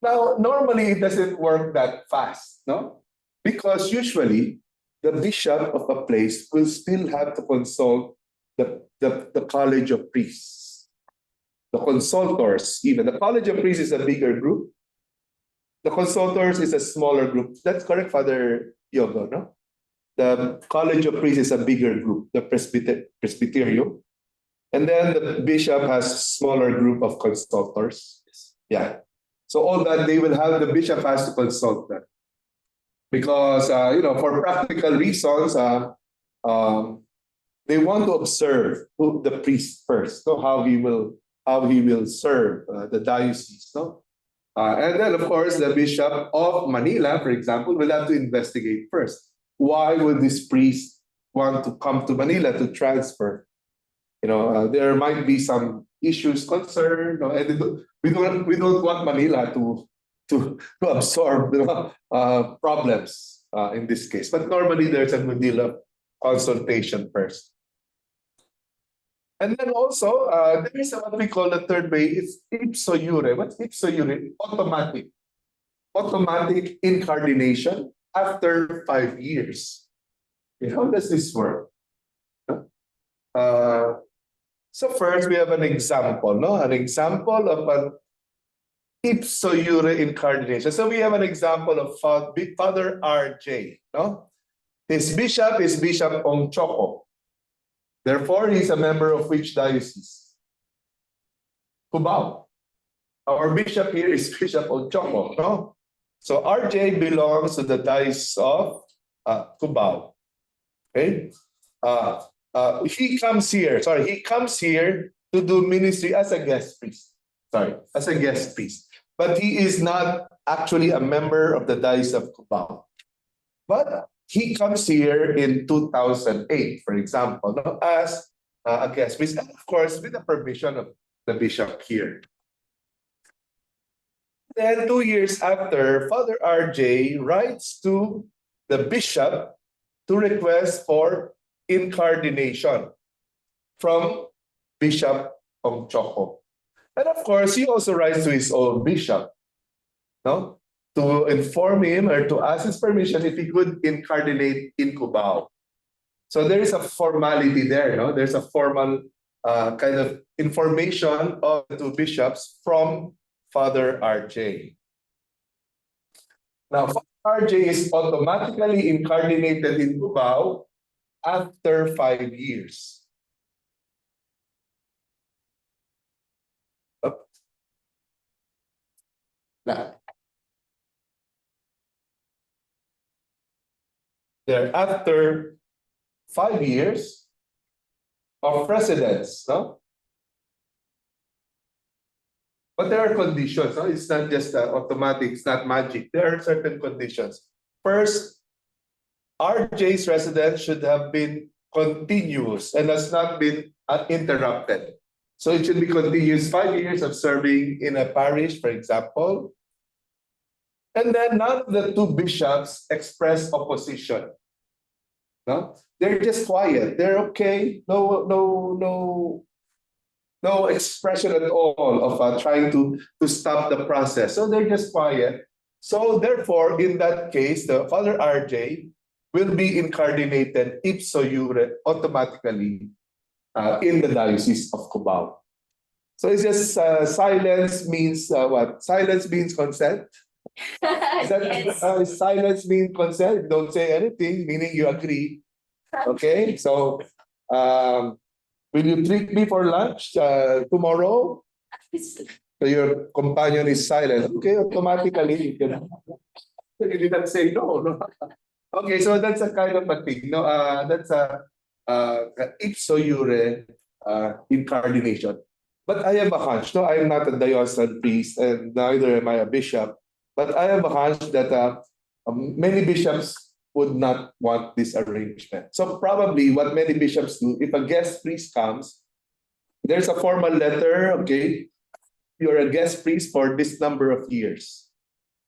Now, normally it doesn't work that fast, no? Because usually the bishop of a place will still have to consult the College of Priests, the consultors, even. The College of Priests is a bigger group. The consultors is a smaller group. That's correct, Father Yogo, no? The College of Priests is a bigger group, the Presbyterium. And then the bishop has a smaller group of consultors. Yeah. So all that they will have, the bishop has to consult them. Because, for practical reasons, they want to observe the priest first, so how he will serve the diocese. No? And then, of course, the Bishop of Manila, for example, will have to investigate first. Why would this priest want to come to Manila to transfer? There might be some issues concerned, and we don't want Manila to absorb problems in this case. But normally there's a good deal of consultation first. And then also, there is what we call the third way, it's ipso jure. What's ipso jure? Automatic. Automatic incardination after 5 years. How does this work? So first, we have an example, no? An example of an ipso jure incardination. So we have an example of Father R.J., no? His bishop is Bishop Ong Choco. Therefore, he's a member of which diocese? Cubao. Our bishop here is Bishop Ong Choco, no? So R.J. belongs to the diocese of Cubao. Okay? He comes here to do ministry as a guest priest. As a guest priest. But he is not actually a member of the Diocese of Cubao. But he comes here in 2008, for example, as a guest priest, and of course, with the permission of the bishop here. Then 2 years after, Father R.J. writes to the bishop to request for incardination from Bishop Ong Choco. And of course, he also writes to his own bishop, no, to inform him or to ask his permission if he could incardinate in Cubao. So there is a formality there, no? There's a formal kind of information of the two bishops from Father R.J. Now, Father R.J. is automatically incardinated in Cubao after 5 years. There after 5 years of residence, no? But there are conditions, no? It's not just automatic, it's not magic. There are certain conditions. First, RJ's residence should have been continuous and has not been interrupted. So it should be continuous, 5 years of serving in a parish, for example. And then none of the two bishops express opposition. No? They're just quiet. They're okay. No expression at all of trying to stop the process. So they're just quiet. So therefore, in that case, the Father RJ will be incardinated ipso jure automatically in the Diocese of Cubao. So it's just silence means what? Silence means consent. Silence means consent. Don't say anything, meaning you agree. Okay, so will you treat me for lunch tomorrow? So your companion is silent. Okay, automatically you didn't say no. Okay, so that's a kind of a thing. No, that's a ipso jure incardination. But I have a hunch. No, I'm not a diocesan priest, and neither am I a bishop. But I have a hunch that many bishops would not want this arrangement. So probably what many bishops do, if a guest priest comes, there's a formal letter, okay, you're a guest priest for this number of years.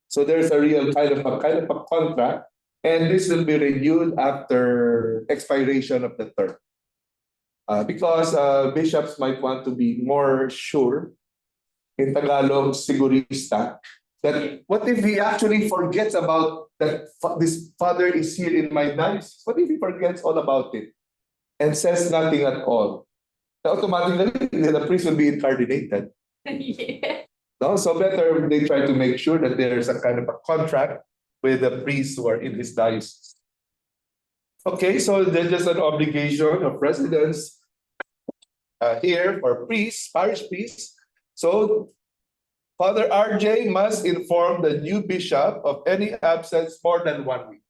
So there's a real kind of a contract, and this will be renewed after expiration of the term. Because bishops might want to be more sure, in Tagalog, sigurista, that what if he actually forgets about that this father is here in my diocese? What if he forgets all about it and says nothing at all? Automatically, the priest will be incardinated. Yeah. No? So better they try to make sure that there's a kind of a contract with the priests who are in his diocese. Okay, so there's just an obligation of residence here for priests, parish priests. So Father RJ must inform the new bishop of any absence more than 1 week.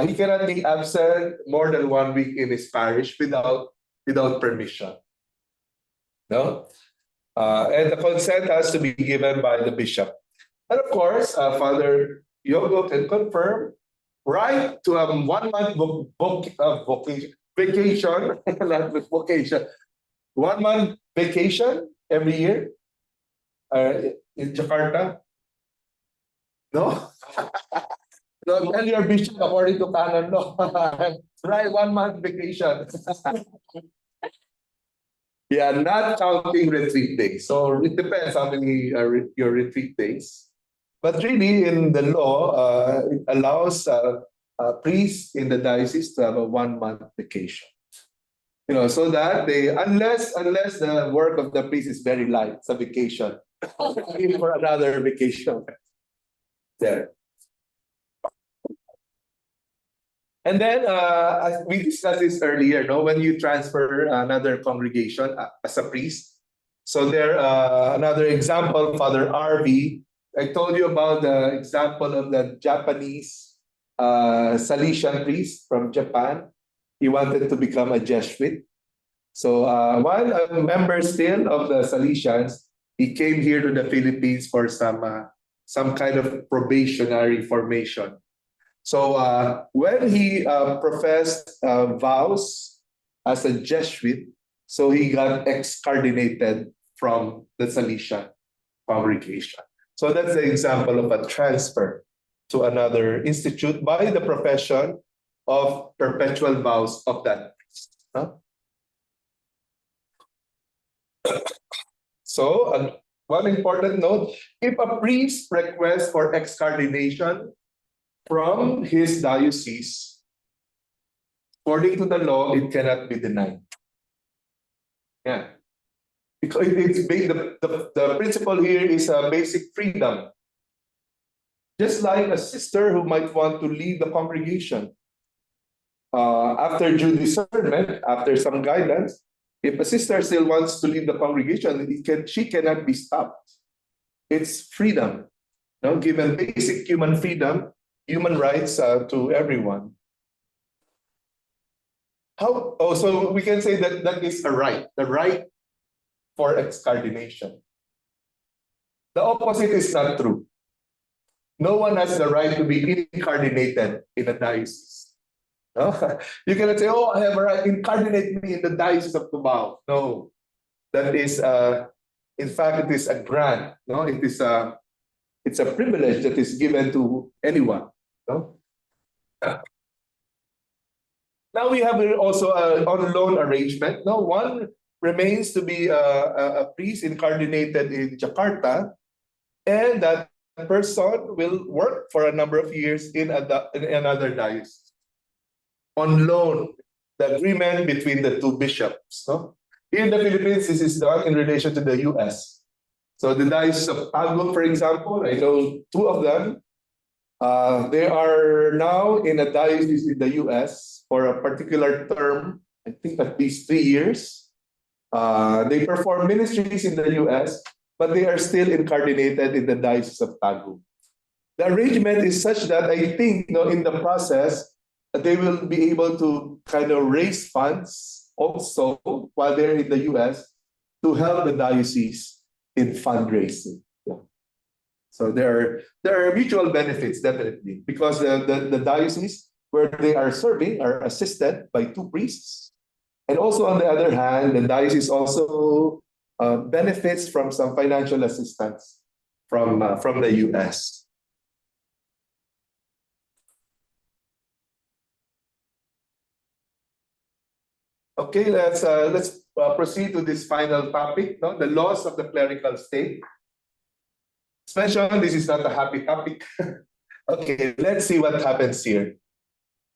He cannot be absent more than 1 week in his parish without permission. No? And the consent has to be given by the bishop. And of course, Father Yogo can confirm right to a 1 month vacation, not vocation, 1 month vacation every year in Jakarta. No? No, tell your bishop according to canon, no. Right, 1 month vacation. Yeah, not counting retreat days. So it depends how many are your retreat days. But really, in the law, it allows priests in the diocese to have a 1 month vacation. You know, so that they, unless the work of the priest is very light, it's a vacation. For another vacation. There. And then, as we discussed this earlier, no, when you transfer another congregation as a priest. So there, another example, Father RV. I told you about the example of the Japanese Salesian priest from Japan. He wanted to become a Jesuit. So while a member still of the Salesians, he came here to the Philippines for some kind of probationary formation. So when he professed vows as a Jesuit, so he got excardinated from the Salesian congregation. So that's the example of a transfer to another institute by the profession of perpetual vows of that priest. Huh? So one important note, if a priest requests for excardination from his diocese, according to the law, it cannot be denied. Yeah. Because the principle here is a basic freedom. Just like a sister who might want to leave the congregation. After due discernment, after some guidance, if a sister still wants to leave the congregation, she cannot be stopped. It's freedom. You know, given basic human freedom, human rights to everyone. So we can say that that is a right, the right for excardination. The opposite is not true. No one has the right to be incardinated in a diocese. No? You cannot say, oh, I have a right, incardinate me in the diocese of Cubao. No, that is, in fact, it is a grant. No, it's a privilege that is given to anyone. No? Now we have also an on-loan arrangement. No, one remains to be a priest incardinated in Jakarta, and that person will work for a number of years in another diocese. On loan, the agreement between the two bishops. No? In the Philippines, this is done in relation to the US. So the diocese of Tagum, for example, I know 2 of them. They are now in a diocese in the US for a particular term, I think at least 3 years. They perform ministries in the US, but they are still incardinated in the diocese of Tagum. The arrangement is such that I think, in the process, they will be able to kind of raise funds also while they're in the US to help the diocese in fundraising. Yeah. So there are mutual benefits, definitely, because the diocese where they are serving are assisted by 2 priests. And also, on the other hand, the diocese also benefits from some financial assistance from the US. Okay, let's proceed to this final topic, no? The laws of the clerical state. Especially, this is not a happy topic. Okay, let's see what happens here.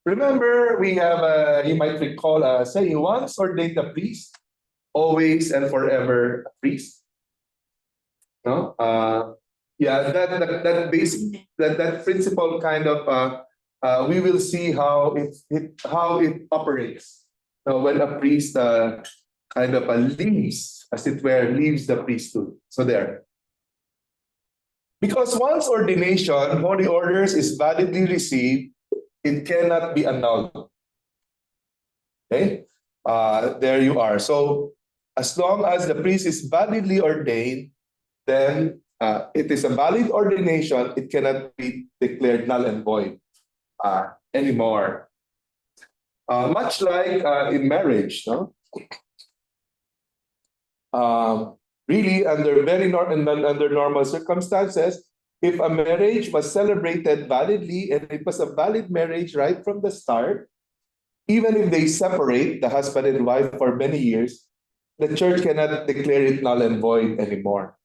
Remember, we have, you might recall, saying once ordained a priest, always and forever a priest. No? Yeah, that basic, that principle kind of, we will see how it operates. When a priest kind of leaves, as it were, leaves the priesthood. So there. Because once ordination, holy orders is validly received, it cannot be annulled. Okay? There you are. So as long as the priest is validly ordained, then it is a valid ordination. It cannot be declared null and void anymore. Much like in marriage, no? Really, under normal circumstances, if a marriage was celebrated validly and it was a valid marriage right from the start, even if they separate, the husband and wife, for many years, the church cannot declare it null and void anymore.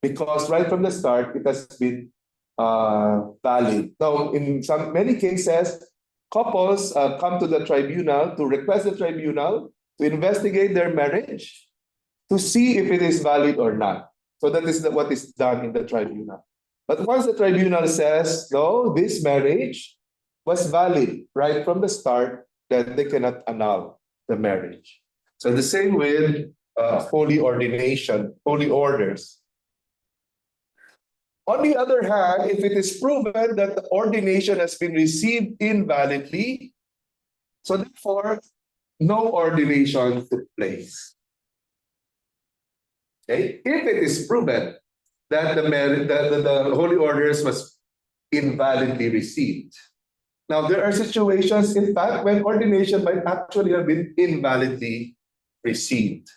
Because right from the start, it has been valid. Now, in many cases, couples come to the tribunal to request the tribunal to investigate their marriage to see if it is valid or not. So that is what is done in the tribunal. But once the tribunal says, no, this marriage was valid right from the start, then they cannot annul the marriage. So the same with holy ordination, holy orders. On the other hand, if it is proven that the ordination has been received invalidly, so therefore, no ordination took place. Okay? If it is proven that the holy orders was invalidly received. Now, there are situations, in fact, when ordination might actually have been invalidly received.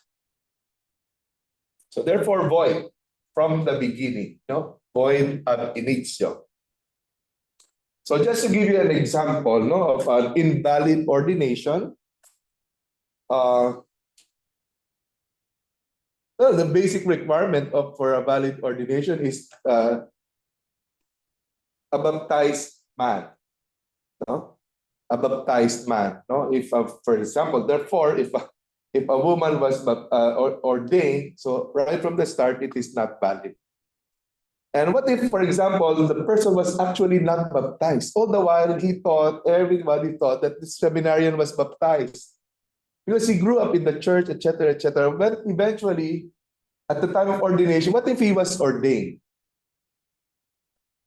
So therefore, void from the beginning, no? Void ab initio. So just to give you an example, no, of an invalid ordination, well, the basic requirement for a valid ordination is a baptized man. No? A baptized man. No? If, for example, therefore, if a woman was ordained, so right from the start, it is not valid. And what if, for example, the person was actually not baptized? All the while, everybody thought that the seminarian was baptized. Because he grew up in the church, etc., etc. But eventually, at the time of ordination, what if he was ordained?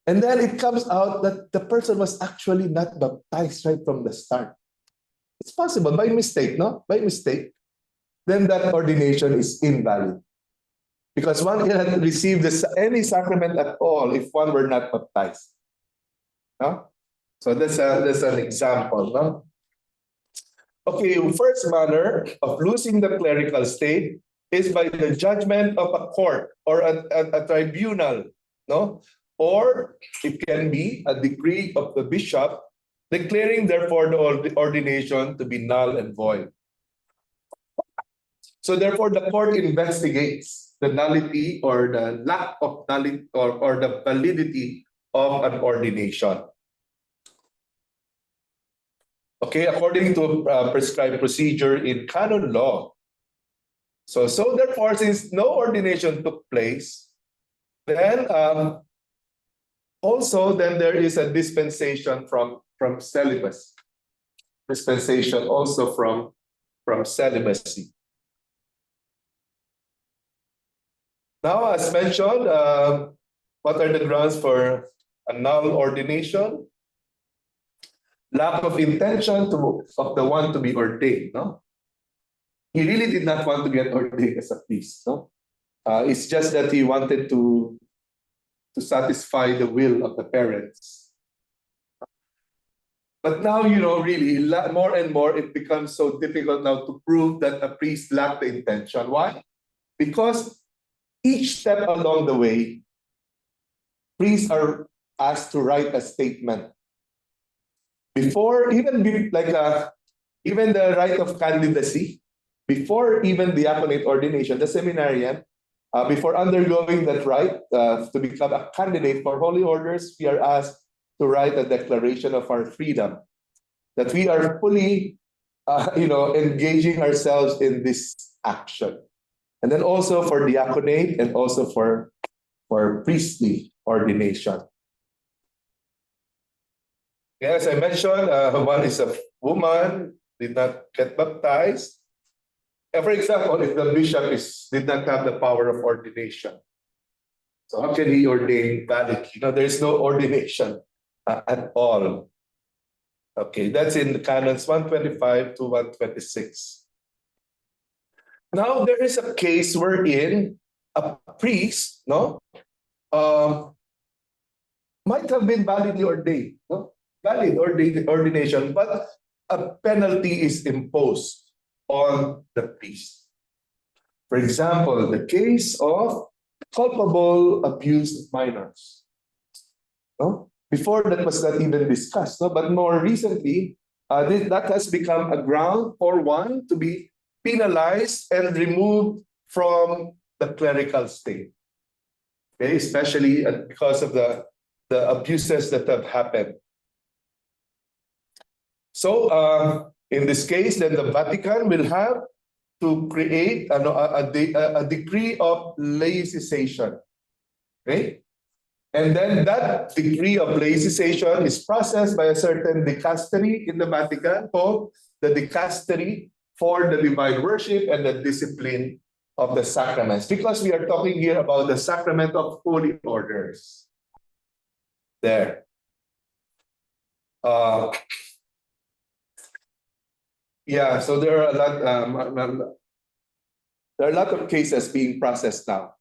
And then it comes out that the person was actually not baptized right from the start. It's possible, by mistake, no? By mistake. Then that ordination is invalid. Because one cannot receive any sacrament at all if one were not baptized. No? So that's an example, no? Okay, first manner of losing the clerical state is by the judgment of a court or a tribunal, no? Or it can be a decree of the bishop declaring therefore the ordination to be null and void. So therefore the court investigates the nullity or the lack of nullity or the validity of an ordination. Okay, according to prescribed procedure in canon law. So therefore, since no ordination took place, then also then there is a dispensation from celibacy. Dispensation also from celibacy. Now, as mentioned, what are the grounds for a null ordination? Lack of intention of the one to be ordained, no? He really did not want to get ordained as a priest, no? It's just that he wanted to satisfy the will of the parents. But now, really, more and more, it becomes so difficult now to prove that a priest lacked the intention. Why? Because each step along the way, priests are asked to write a statement. Before, even like Even the rite of candidacy, before even diaconate ordination, the seminarian, before undergoing that rite to become a candidate for holy orders, we are asked to write a declaration of our freedom, that we are fully, engaging ourselves in this action. And then also for diaconate and also for priestly ordination. As I mentioned, one is a woman, did not get baptized. And for example, if the bishop did not have the power of ordination, so how can he ordain validly? There is no ordination at all. Okay, that's in the canons 125 to 126. Now there is a case wherein a priest, might have been validly ordained, valid ordination, but a penalty is imposed on the priest. For example, the case of culpable abuse of minors. Before that was not even discussed, but more recently, that has become a ground for one to be penalized and removed from the clerical state. Okay, especially because of the abuses that have happened. So in this case, then the Vatican will have to create a decree of laicization. Okay? And then that decree of laicization is processed by a certain dicastery in the Vatican called the Dicastery for the Divine Worship and the Discipline of the Sacraments. Because we are talking here about the sacrament of holy orders. There. Yeah, so there are a lot of cases being processed now.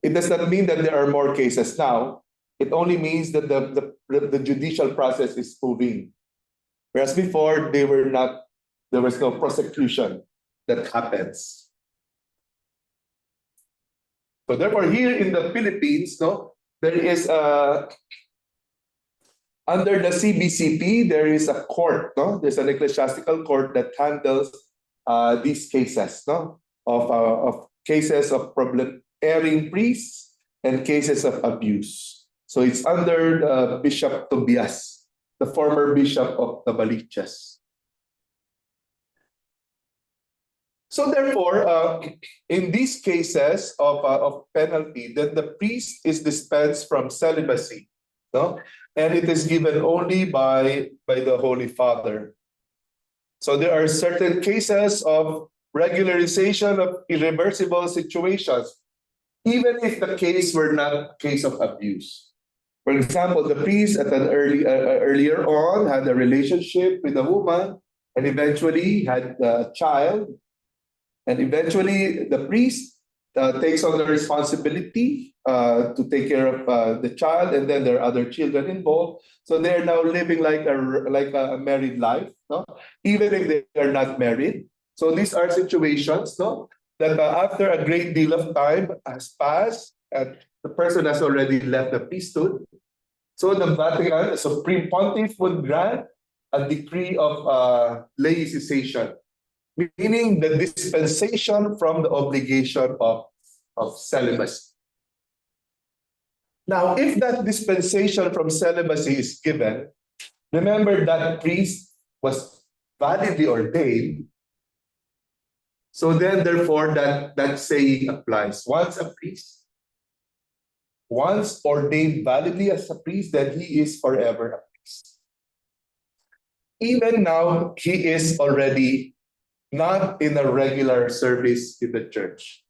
It does not mean that there are more cases now. It only means that the judicial process is moving. Whereas before, there was no prosecution that happens. So therefore, here in the Philippines, there is under the CBCP, there is a court, There's an ecclesiastical court that handles these cases, of cases of erring priests and cases of abuse. So it's under Bishop Tobias, the former bishop of Novaliches. So therefore, in these cases of penalty, then the priest is dispensed from celibacy, and it is given only by the Holy Father. So there are certain cases of regularization of irreversible situations, even if the case were not a case of abuse. For example, the priest at an earlier on had a relationship with a woman and eventually had a child. And eventually the priest takes on the responsibility to take care of the child, and then there are other children involved. So they're now living like a married life, even if they are not married. So these are situations, that after a great deal of time has passed, and the person has already left the priesthood. So the Vatican, the Supreme Pontiff, would grant a decree of laicization, meaning the dispensation from the obligation of celibacy. Now, if that dispensation from celibacy is given, remember that priest was validly ordained. So then, therefore, that saying applies. Once ordained validly as a priest, then he is forever a priest. Even now, he is already not in a regular service in the church.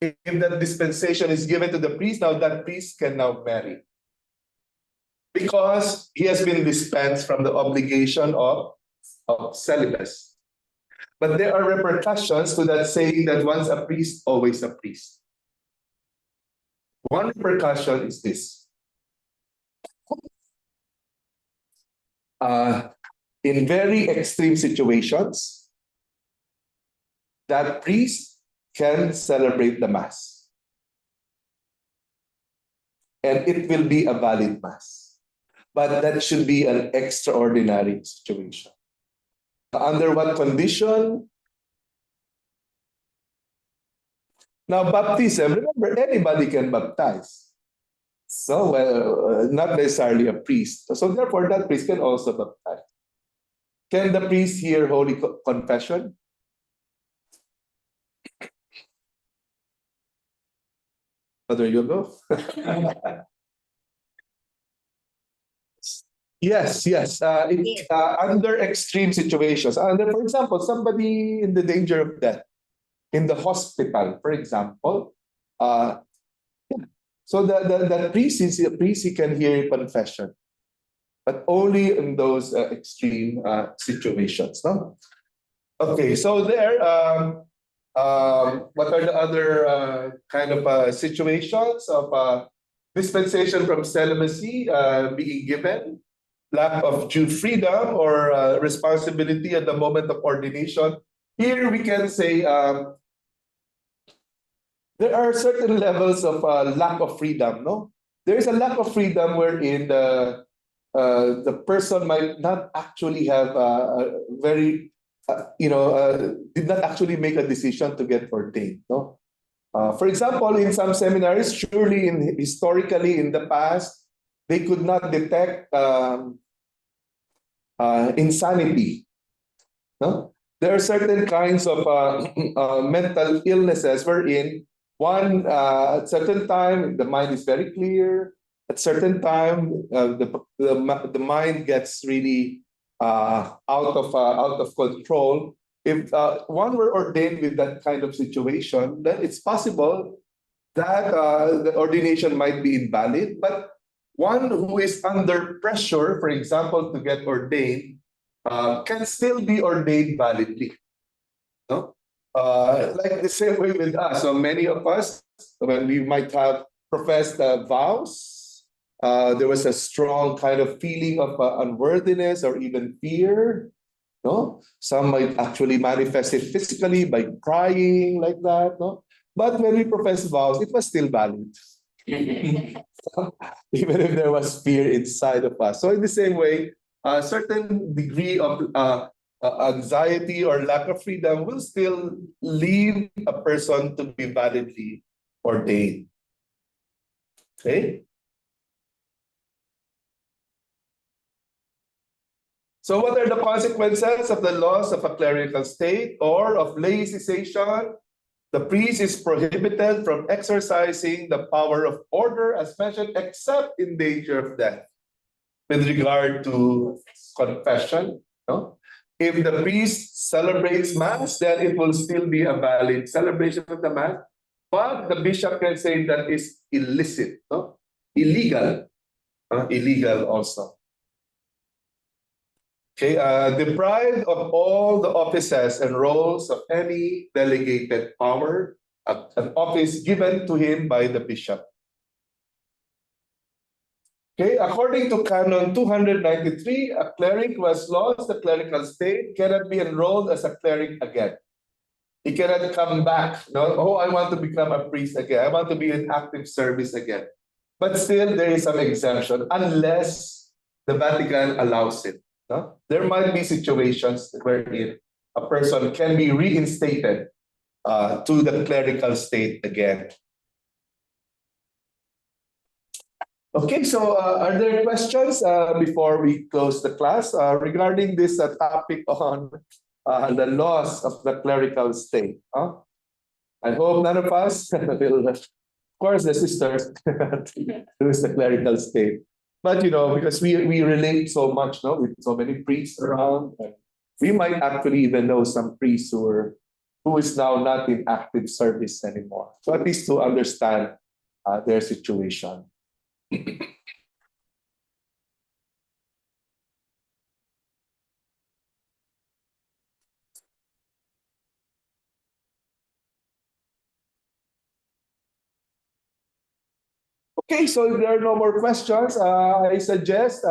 If that dispensation is given to the priest, now that priest can now marry, because he has been dispensed from the obligation of celibacy. But there are repercussions to that saying that once a priest, always a priest. One repercussion is this. In very extreme situations, that priest can celebrate the Mass. And it will be a valid Mass. But that should be an extraordinary situation. Under what condition? Now, baptism, remember, anybody can baptize. So, not necessarily a priest. So, therefore, that priest can also baptize. Can the priest hear Holy Confession? Oh, there you go. Yes. Under extreme situations. For example, somebody in the danger of death, in the hospital, for example. So the priest is a priest, he can hear confession, but only in those extreme situations. No? Okay, so there. What are the other kind of situations of dispensation from celibacy being given? Lack of due freedom or responsibility at the moment of ordination. Here we can say there are certain levels of lack of freedom. No, there is a lack of freedom wherein the person might not actually have a very did not actually make a decision to get ordained. No, for example, in some seminaries, surely historically in the past, they could not detect insanity. No? There are certain kinds of mental illnesses wherein at certain time the mind is very clear. At certain time the mind gets really out of control. If one were ordained with that kind of situation, then it's possible that the ordination might be invalid. But one who is under pressure, for example, to get ordained, can still be ordained validly. No? Like the same way with us. So many of us, when we might have professed vows, there was a strong kind of feeling of unworthiness or even fear. No? Some might actually manifest it physically by crying like that. No? But when we professed vows, it was still valid. Even if there was fear inside of us. So in the same way, a certain degree of anxiety or lack of freedom will still lead a person to be validly ordained. Okay? So what are the consequences of the loss of a clerical state or of lay cessation? The priest is prohibited from exercising the power of order as mentioned, except in danger of death. With regard to confession, no? If the priest celebrates Mass, then it will still be a valid celebration of the Mass, but the bishop can say that is illicit, no? Illegal, illegal also. Okay, deprived of all the offices and roles of any delegated power, an office given to him by the bishop. Okay, according to Canon 293, a cleric who has lost the clerical state cannot be enrolled as a cleric again. He cannot come back. No, oh, I want to become a priest again. I want to be in active service again. But still, there is some exemption unless the Vatican allows it. No? There might be situations wherein a person can be reinstated to the clerical state again. Okay, so are there questions before we close the class regarding this topic on the loss of the clerical state? I hope none of us will, of course, the sisters lose the clerical state. But, you know, because we relate so much, no, with so many priests around, we might actually even know some priests who is now not in active service anymore. So at least to understand their situation. Okay, so if there are no more questions, I suggest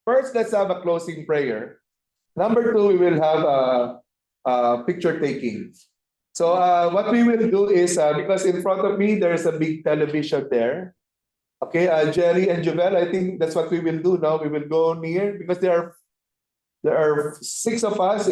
first, let's have a closing prayer. Number two, we will have picture taking. So what we will do is, because in front of me, there's a big television there. Okay, Jerry and Jovel, I think that's what we will do now. We will go near, because there are There are 6 of us